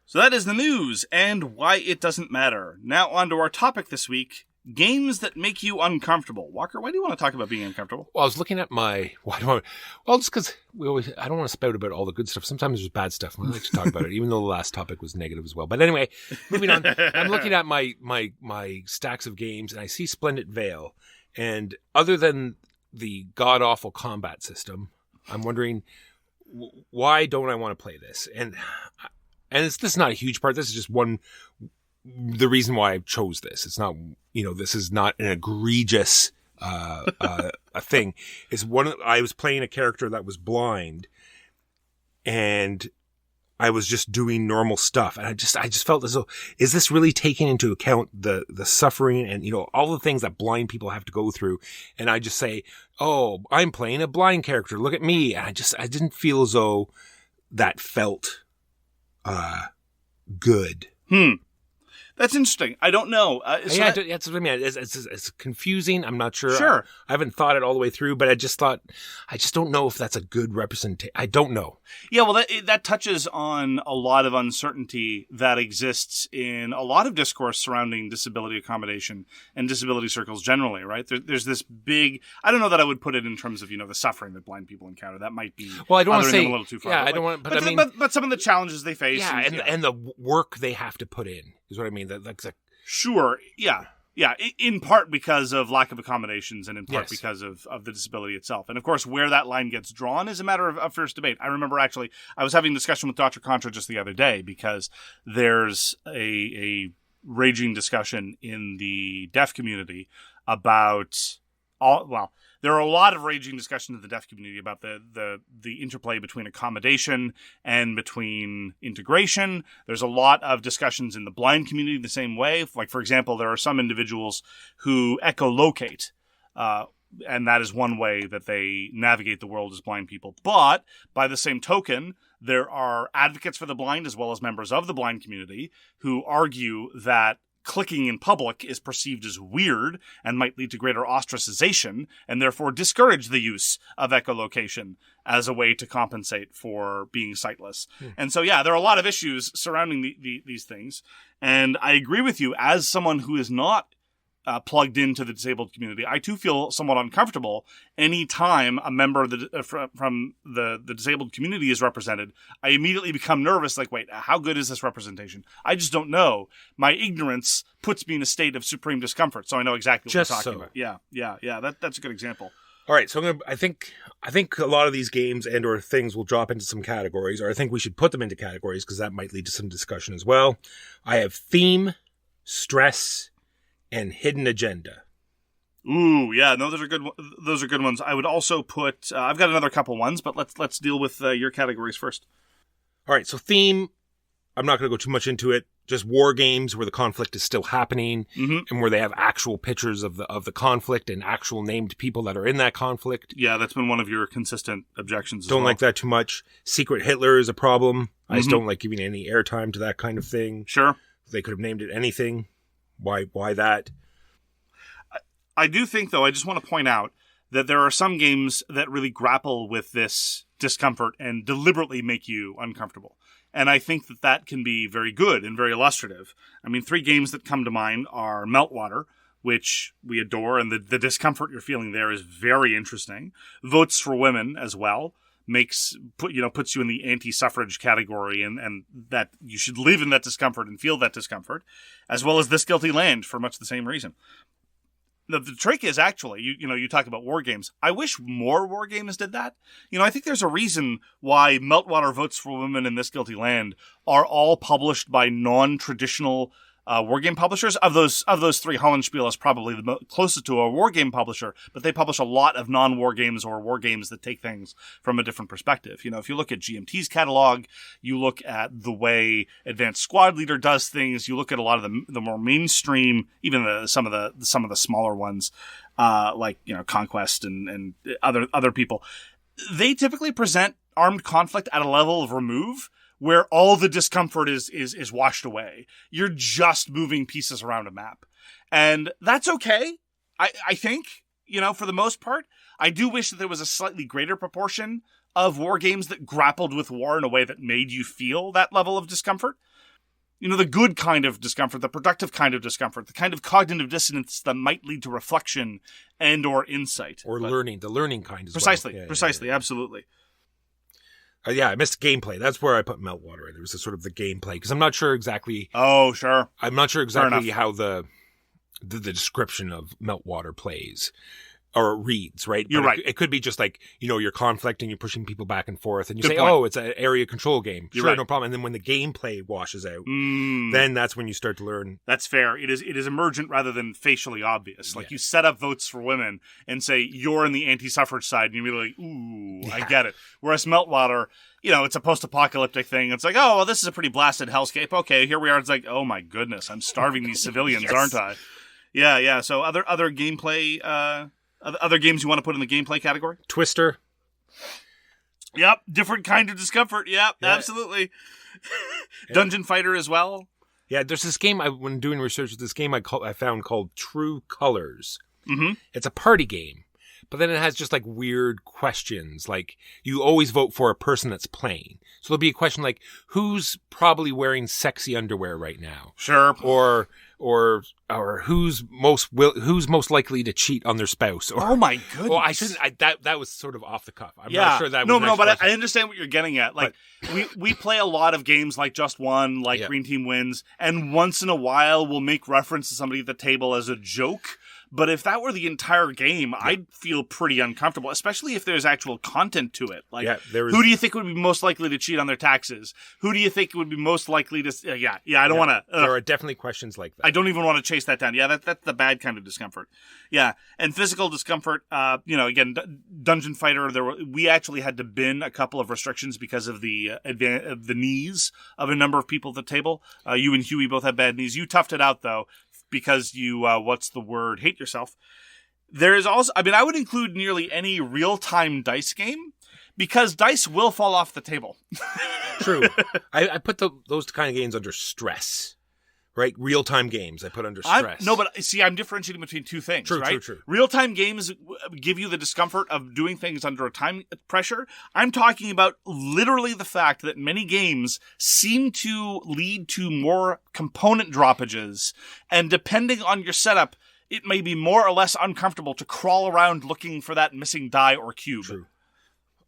So that is the news and why it doesn't matter. Now on to our topic this week, games that make you uncomfortable. Walker, why do you want to talk about being uncomfortable? Well, I was looking at just because I don't want to spout about all the good stuff. Sometimes there's bad stuff, and I like to talk about it, even though the last topic was negative as well. But anyway, moving on. I'm looking at my stacks of games, and I see Splendid Vale. And other than the god-awful combat system, I'm wondering, why don't I want to play this? And this is not a huge part. This is just the reason why I chose this. It's not, this is not an egregious a thing. It's I was playing a character that was blind, and I was just doing normal stuff. And I just felt as though, is this really taking into account the suffering and, all the things that blind people have to go through? And I just say, oh, I'm playing a blind character. Look at me. And I didn't feel as though that felt, good. That's interesting. I don't know. That's what I mean. It's confusing. I'm not sure. Sure. I haven't thought it all the way through, but I just don't know if that's a good representation. I don't know. Yeah, well, that touches on a lot of uncertainty that exists in a lot of discourse surrounding disability accommodation and disability circles generally, right? There's this big, I don't know that I would put it in terms of, the suffering that blind people encounter. That might be, well, I don't want to say, a little too far. Yeah, I don't want, but some of the challenges they face. Yeah, and the work they have to put in is what I mean. Sure. Yeah. Yeah. In part because of lack of accommodations and in part Yes. because of the disability itself. And of course, where that line gets drawn is a matter of fierce debate. I remember actually, I was having a discussion with Dr. Contra just the other day because there's a raging discussion in the deaf community about there are a lot of raging discussions in the deaf community about the interplay between accommodation and between integration. There's a lot of discussions in the blind community the same way. Like, for example, there are some individuals who echolocate, and that is one way that they navigate the world as blind people. But by the same token, there are advocates for the blind as well as members of the blind community who argue that clicking in public is perceived as weird and might lead to greater ostracization and therefore discourage the use of echolocation as a way to compensate for being sightless. And so, yeah, there are a lot of issues surrounding these things. And I agree with you, as someone who is not plugged into the disabled community, I too feel somewhat uncomfortable anytime a member of from the disabled community is represented. I immediately become nervous, like, wait, how good is this representation? I just don't know. My ignorance puts me in a state of supreme discomfort, so I know exactly what you're talking about. Yeah. That's a good example. All right, so I think a lot of these games and or things will drop into some categories, or I think we should put them into categories because that might lead to some discussion as well. I have theme, stress, and hidden agenda. Ooh, yeah, no, those are good. Those are good ones. I would also put. I've got another couple ones, but let's deal with your categories first. All right, so theme. I'm not going to go too much into it. Just war games where the conflict is still happening, and where they have actual pictures of the conflict and actual named people that are in that conflict. Yeah, that's been one of your consistent objections. Don't like that too much. Secret Hitler is a problem. I just don't like giving any airtime to that kind of thing. Sure, they could have named it anything. Why that? I do think, though, I just want to point out that there are some games that really grapple with this discomfort and deliberately make you uncomfortable. And I think that can be very good and very illustrative. I mean, 3 games that come to mind are Meltwater, which we adore, and the discomfort you're feeling there is very interesting. Votes for Women as well. Puts you in the anti-suffrage category and that you should live in that discomfort and feel that discomfort, as well as This Guilty Land for much the same reason. The trick is actually, you talk about war games. I wish more war games did that. I think there's a reason why Meltwater, Votes for Women, and This Guilty Land are all published by non-traditional war game publishers. Of those 3, Hollandspiele is probably the closest to a war game publisher, but they publish a lot of non-war games or war games that take things from a different perspective. If you look at GMT's catalog, you look at the way Advanced Squad Leader does things, you look at a lot of the more mainstream, even some of the smaller ones, like Conquest and other people. They typically present armed conflict at a level of remove where all the discomfort is washed away. You're just moving pieces around a map. And that's okay, I think, for the most part. I do wish that there was a slightly greater proportion of war games that grappled with war in a way that made you feel that level of discomfort. The good kind of discomfort, the productive kind of discomfort, the kind of cognitive dissonance that might lead to reflection and or insight. Or learning, the learning kind as well. Precisely, yeah. Absolutely. I missed gameplay. That's where I put Meltwater in. There was a sort of the gameplay because I'm not sure exactly. Oh, sure. I'm not sure exactly how the description of Meltwater plays or reads. Right. You're right. It could be just like you're conflicting, you're pushing people back and forth, and you Good say, point. "Oh, it's an area control game." You're sure, right. No problem. And then when the gameplay washes out, then that's when you start to learn. That's fair. It is emergent rather than facially obvious. Like you set up Votes for Women and say you're in the anti-suffrage side, and you're like, "Ooh, I get it." Whereas Meltwater, it's a post-apocalyptic thing. It's like, oh, well, this is a pretty blasted hellscape. Okay, here we are. It's like, oh my goodness, I'm starving these civilians, aren't I? Yeah. So other gameplay, other games you want to put in the gameplay category? Twister. Yep, different kind of discomfort. Yep, yeah. Absolutely. Dungeon Fighter as well. Yeah, there's this game, when doing research, this game I found called True Colors. Mm-hmm. It's a party game, but then it has just like weird questions. Like, you always vote for a person that's playing. So there'll be a question like, who's probably wearing sexy underwear right now? Sure. Or who's most likely to cheat on their spouse? Or, oh my goodness! Well, I shouldn't. that was sort of off the cuff. I'm not sure that. No, but I understand what you're getting at. Like, we play a lot of games like Just One, like Green Team Wins, and once in a while we'll make reference to somebody at the table as a joke. But if that were the entire game, I'd feel pretty uncomfortable, especially if there's actual content to it. Like, who do you think would be most likely to cheat on their taxes? Who do you think would be most likely to... I don't want to... There are definitely questions like that. I don't even want to chase that down. Yeah, that's the bad kind of discomfort. Yeah, and physical discomfort, again, Dungeon Fighter, we actually had to bin a couple of restrictions because of the knees of a number of people at the table. You and Huey both had bad knees. You toughed it out, though, because you, hate yourself. There is also, I would include nearly any real-time dice game, because dice will fall off the table. True. I put those kind of games under stress, right? Real-time games I put under stress. I'm differentiating between two things, right? True. Real-time games give you the discomfort of doing things under a time pressure. I'm talking about literally the fact that many games seem to lead to more component droppages, and depending on your setup, it may be more or less uncomfortable to crawl around looking for that missing die or cube. True.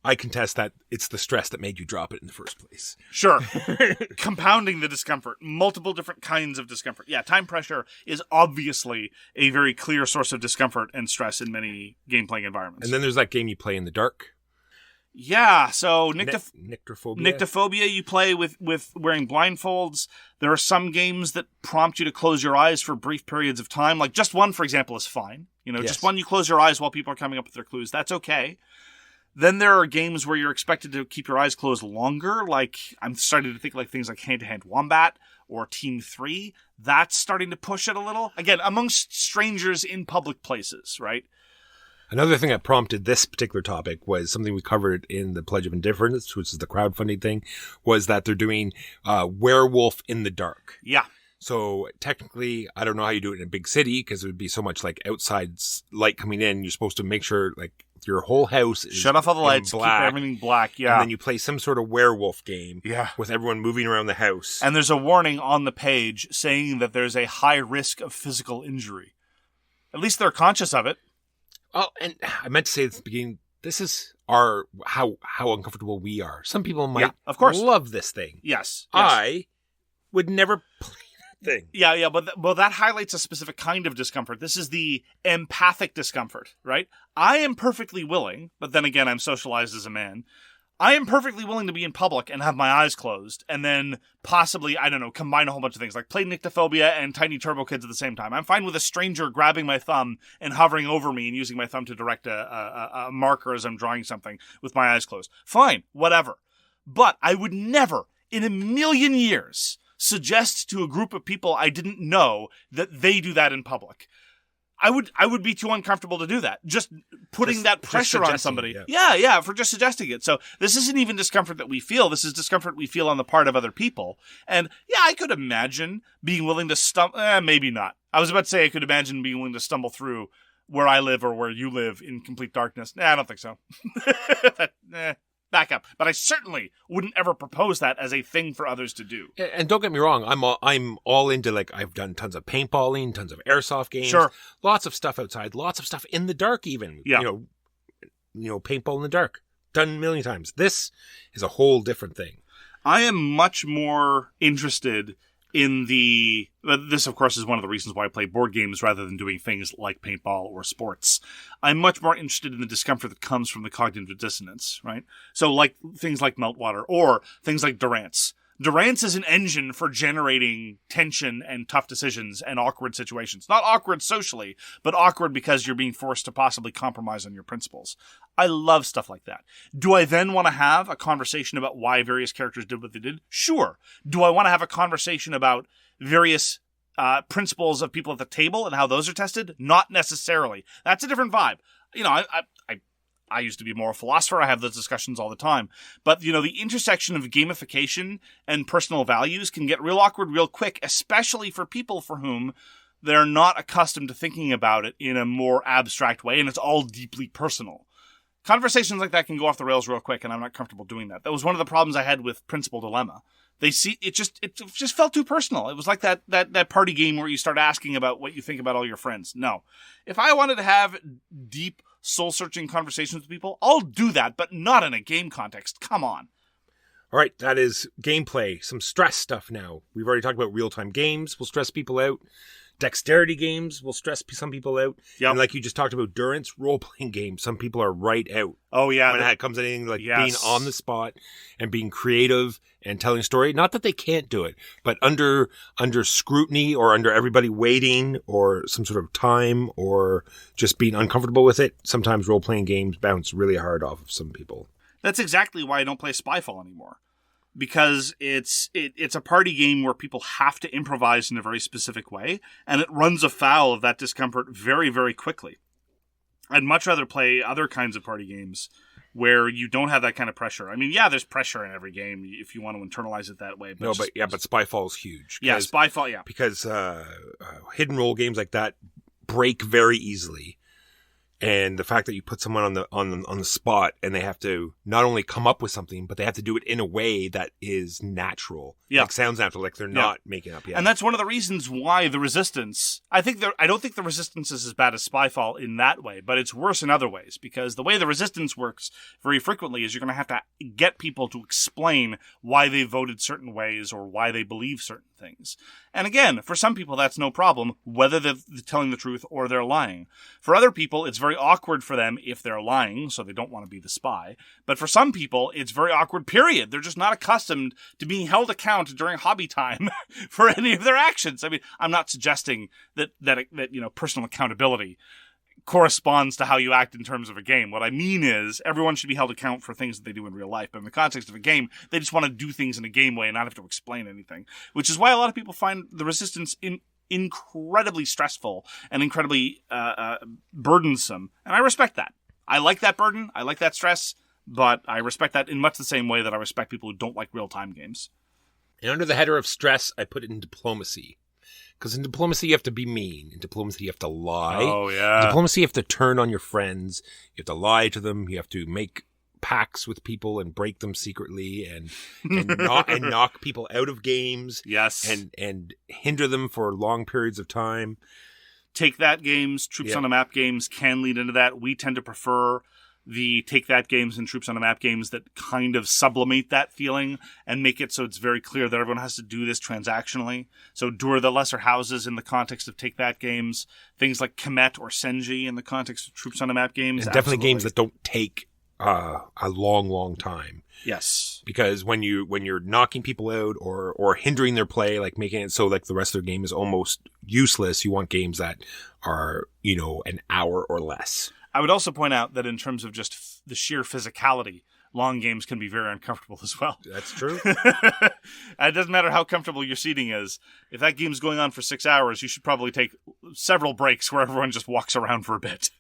I contest that it's the stress that made you drop it in the first place. Sure. Compounding the discomfort. Multiple different kinds of discomfort. Yeah, time pressure is obviously a very clear source of discomfort and stress in many game-playing environments. And then there's that game you play in the dark. Yeah, so Nyctophobia. Nyctophobia, you play with wearing blindfolds. There are some games that prompt you to close your eyes for brief periods of time. Like Just One, for example, is fine. Just One, you close your eyes while people are coming up with their clues. That's okay. Then there are games where you're expected to keep your eyes closed longer. Like, I'm starting to think like things like Hand-to-Hand Wombat or Team 3. That's starting to push it a little. Again, amongst strangers in public places, right? Another thing that prompted this particular topic was something we covered in the Pledge of Indifference, which is the crowdfunding thing, was that they're doing Werewolf in the Dark. Yeah. So technically, I don't know how you do it in a big city because it would be so much like outside light coming in. You're supposed to make sure like your whole house is shut off all the lights, black, keep everything black. Yeah, and then you play some sort of werewolf game. Yeah, with everyone moving around the house. And there's a warning on the page saying that there's a high risk of physical injury. At least they're conscious of it. Oh, and I meant to say at the beginning, this is how uncomfortable we are. Some people might, of course, love this thing. Yes. I would never play that thing. Yeah, but that highlights a specific kind of discomfort. This is the empathic discomfort, right? I am perfectly willing, but then again, I'm socialized as a man. I am perfectly willing to be in public and have my eyes closed and then possibly, combine a whole bunch of things, like play Nyctophobia and Tiny Turbo Kids at the same time. I'm fine with a stranger grabbing my thumb and hovering over me and using my thumb to direct a marker as I'm drawing something with my eyes closed. Fine, whatever. But I would never, in a million years, suggest to a group of people I didn't know that they do that in public. I would be too uncomfortable to do that. Just putting that pressure on somebody. Yeah, for just suggesting it. So this isn't even discomfort that we feel. This is discomfort we feel on the part of other people. And yeah, I could imagine being willing to stumble. Maybe not. I was about to say I could imagine being willing to stumble through where I live or where you live in complete darkness. I don't think so. Back up. But I certainly wouldn't ever propose that as a thing for others to do. And don't get me wrong, I'm all into, like, I've done tons of paintballing, tons of airsoft games. Sure. Lots of stuff outside, lots of stuff in the dark even. Yeah. Paintball in the dark. Done a million times. This is a whole different thing. I am much more interested in this, of course, is one of the reasons why I play board games rather than doing things like paintball or sports. I'm much more interested in the discomfort that comes from the cognitive dissonance, right? So like things like Meltwater or things like Durance. Durance is an engine for generating tension and tough decisions and awkward situations. Not awkward socially, but awkward because you're being forced to possibly compromise on your principles. I love stuff like that. Do I then want to have a conversation about why various characters did what they did? Sure. Do I want to have a conversation about various principles of people at the table and how those are tested? Not necessarily. That's a different vibe. You know, I used to be more a philosopher. I have those discussions all the time. But, you know, the intersection of gamification and personal values can get real awkward real quick, especially for people for whom they're not accustomed to thinking about it in a more abstract way, and it's all deeply personal. Conversations like that can go off the rails real quick, and I'm not comfortable doing that. That was one of the problems I had with Principal Dilemma. It just felt too personal. It was like that party game where you start asking about what you think about all your friends. No. If I wanted to have deep, soul-searching conversations with people, I'll do that, but not in a game context. Come on. All right, that is gameplay. Some stress stuff now. We've already talked about real-time games. Will stress people out. Dexterity games will stress some people out. Yep. And like you just talked about, Durance role-playing games. Some people are right out. Oh, yeah. When it comes to anything like Yes. being on the spot and being creative and telling a story. Not that they can't do it, but under scrutiny or under everybody waiting or some sort of time or just being uncomfortable with it, sometimes role-playing games bounce really hard off of some people. That's exactly why I don't play Spyfall anymore. Because it's a party game where people have to improvise in a very specific way, and it runs afoul of that discomfort very, very quickly. I'd much rather play other kinds of party games where you don't have that kind of pressure. I mean, yeah, there's pressure in every game if you want to internalize it that way. But But Spyfall is huge. Yeah, Spyfall, yeah. Because hidden role games like that break very easily. And the fact that you put someone on the spot and they have to not only come up with something, but they have to do it in a way that is natural. Yeah. Like sounds natural, like they're not making up yet. And that's one of the reasons why the Resistance, I don't think the Resistance is as bad as Spyfall in that way, but it's worse in other ways, because the way the Resistance works very frequently is you're going to have to get people to explain why they voted certain ways or why they believe certain things. And again, for some people that's no problem, whether they're telling the truth or they're lying. For other people, it's very awkward for them if they're lying, so they don't want to be the spy. But for some people, it's very awkward, period. They're just not accustomed to being held account during hobby time for any of their actions. I mean, I'm not suggesting that personal accountability corresponds to how you act in terms of a game. What I mean is everyone should be held account for things that they do in real life. But in the context of a game, they just want to do things in a game way and not have to explain anything, which is why a lot of people find the Resistance incredibly stressful and incredibly burdensome. And I respect that. I like that burden. I like that stress, but I respect that in much the same way that I respect people who don't like real-time games. And under the header of stress, I put it in diplomacy. Because in diplomacy, you have to be mean. In diplomacy, you have to lie. Oh, yeah. In diplomacy, you have to turn on your friends. You have to lie to them. You have to make pacts with people and break them secretly and knock people out of games. Yes. And hinder them for long periods of time. Take That games, Troops on a Map games can lead into that. We tend to prefer the Take That games and Troops on a Map games that kind of sublimate that feeling and make it so it's very clear that everyone has to do this transactionally. So Dur the Lesser Houses in the context of Take That games, things like Kemet or Senji in the context of Troops on a Map games. And definitely games that don't take a long, long time. Yes. Because when you're knocking people out or hindering their play, like making it so like the rest of their game is almost useless, you want games that are, an hour or less. I would also point out that in terms of just the sheer physicality, long games can be very uncomfortable as well. That's true. It doesn't matter how comfortable your seating is. If that game's going on for 6 hours, you should probably take several breaks where everyone just walks around for a bit.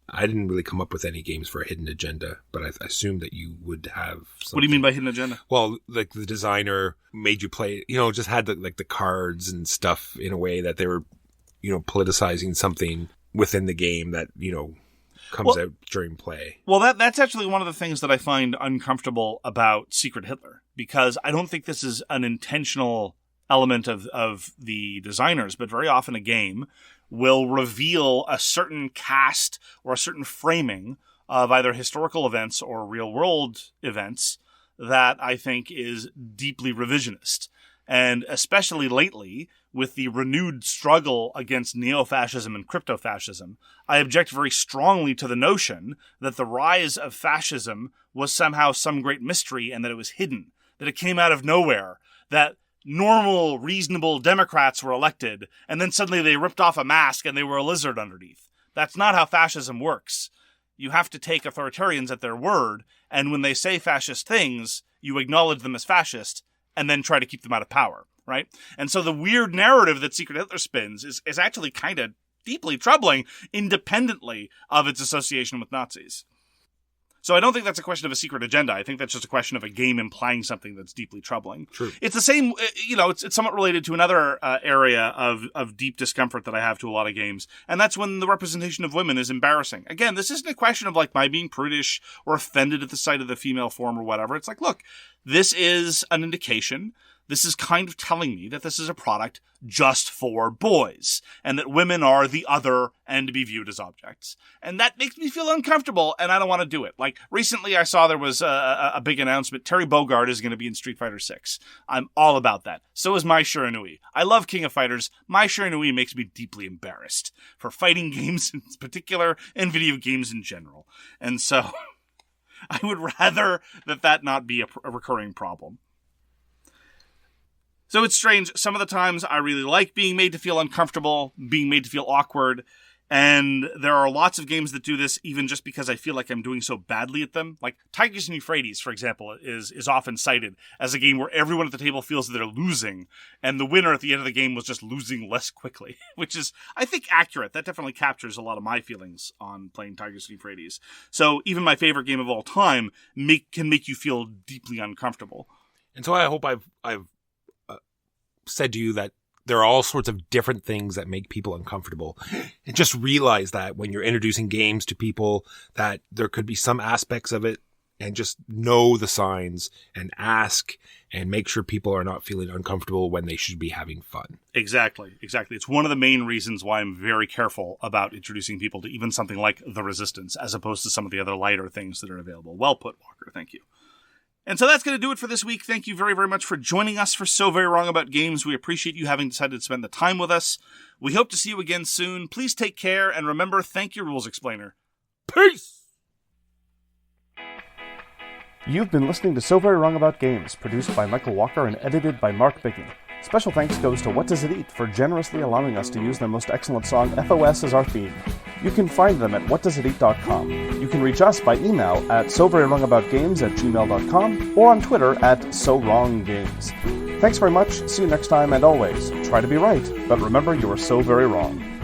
I didn't really come up with any games for a hidden agenda, but I assumed that you would have something. What do you mean by hidden agenda? Well, like the designer made you play, just had the cards and stuff in a way that they were, politicizing something within the game that, comes out during play. Well, that's actually one of the things that I find uncomfortable about Secret Hitler, because I don't think this is an intentional element of the designers, but very often a game will reveal a certain cast or a certain framing of either historical events or real-world events that I think is deeply revisionist. And especially lately, with the renewed struggle against neo-fascism and crypto-fascism, I object very strongly to the notion that the rise of fascism was somehow some great mystery and that it was hidden, that it came out of nowhere, that normal, reasonable Democrats were elected, and then suddenly they ripped off a mask and they were a lizard underneath. That's not how fascism works. You have to take authoritarians at their word, and when they say fascist things, you acknowledge them as fascist, and then try to keep them out of power, right? And so the weird narrative that Secret Hitler spins is actually kind of deeply troubling, independently of its association with Nazis. So I don't think that's a question of a secret agenda. I think that's just a question of a game implying something that's deeply troubling. True. It's the same, it's somewhat related to another area of deep discomfort that I have to a lot of games, and that's when the representation of women is embarrassing. Again, this isn't a question of like my being prudish or offended at the sight of the female form or whatever. It's like, look, this is an indication. This is kind of telling me that this is a product just for boys, and that women are the other and to be viewed as objects. And that makes me feel uncomfortable, and I don't want to do it. Like, recently I saw there was a big announcement. Terry Bogard is going to be in Street Fighter 6. I'm all about that. So is Mai Shiranui. I love King of Fighters. Mai Shiranui makes me deeply embarrassed for fighting games in particular and video games in general. And so I would rather that not be a recurring problem. So it's strange. Some of the times I really like being made to feel uncomfortable, being made to feel awkward, and there are lots of games that do this even just because I feel like I'm doing so badly at them. Like Tigris and Euphrates, for example, is often cited as a game where everyone at the table feels that they're losing, and the winner at the end of the game was just losing less quickly, which is, I think, accurate. That definitely captures a lot of my feelings on playing Tigris and Euphrates. So even my favorite game of all time can make you feel deeply uncomfortable. And so I hope I've said to you that there are all sorts of different things that make people uncomfortable. And just realize that when you're introducing games to people, that there could be some aspects of it, and just know the signs and ask and make sure people are not feeling uncomfortable when they should be having fun. Exactly. It's one of the main reasons why I'm very careful about introducing people to even something like The Resistance, as opposed to some of the other lighter things that are available. Well put, Walker. Thank you. And so that's going to do it for this week. Thank you very, very much for joining us for So Very Wrong About Games. We appreciate you having decided to spend the time with us. We hope to see you again soon. Please take care, and remember, thank your rules explainer. Peace! You've been listening to So Very Wrong About Games, produced by Michael Walker and edited by Mark Bickey. Special thanks goes to What Does It Eat for generously allowing us to use their most excellent song, FOS, as our theme. You can find them at whatdoesiteat.com. You can reach us by email at soverywrongaboutgames@gmail.com or on Twitter at SoWrongGames. Thanks very much, see you next time, and always, try to be right, but remember you are so very wrong.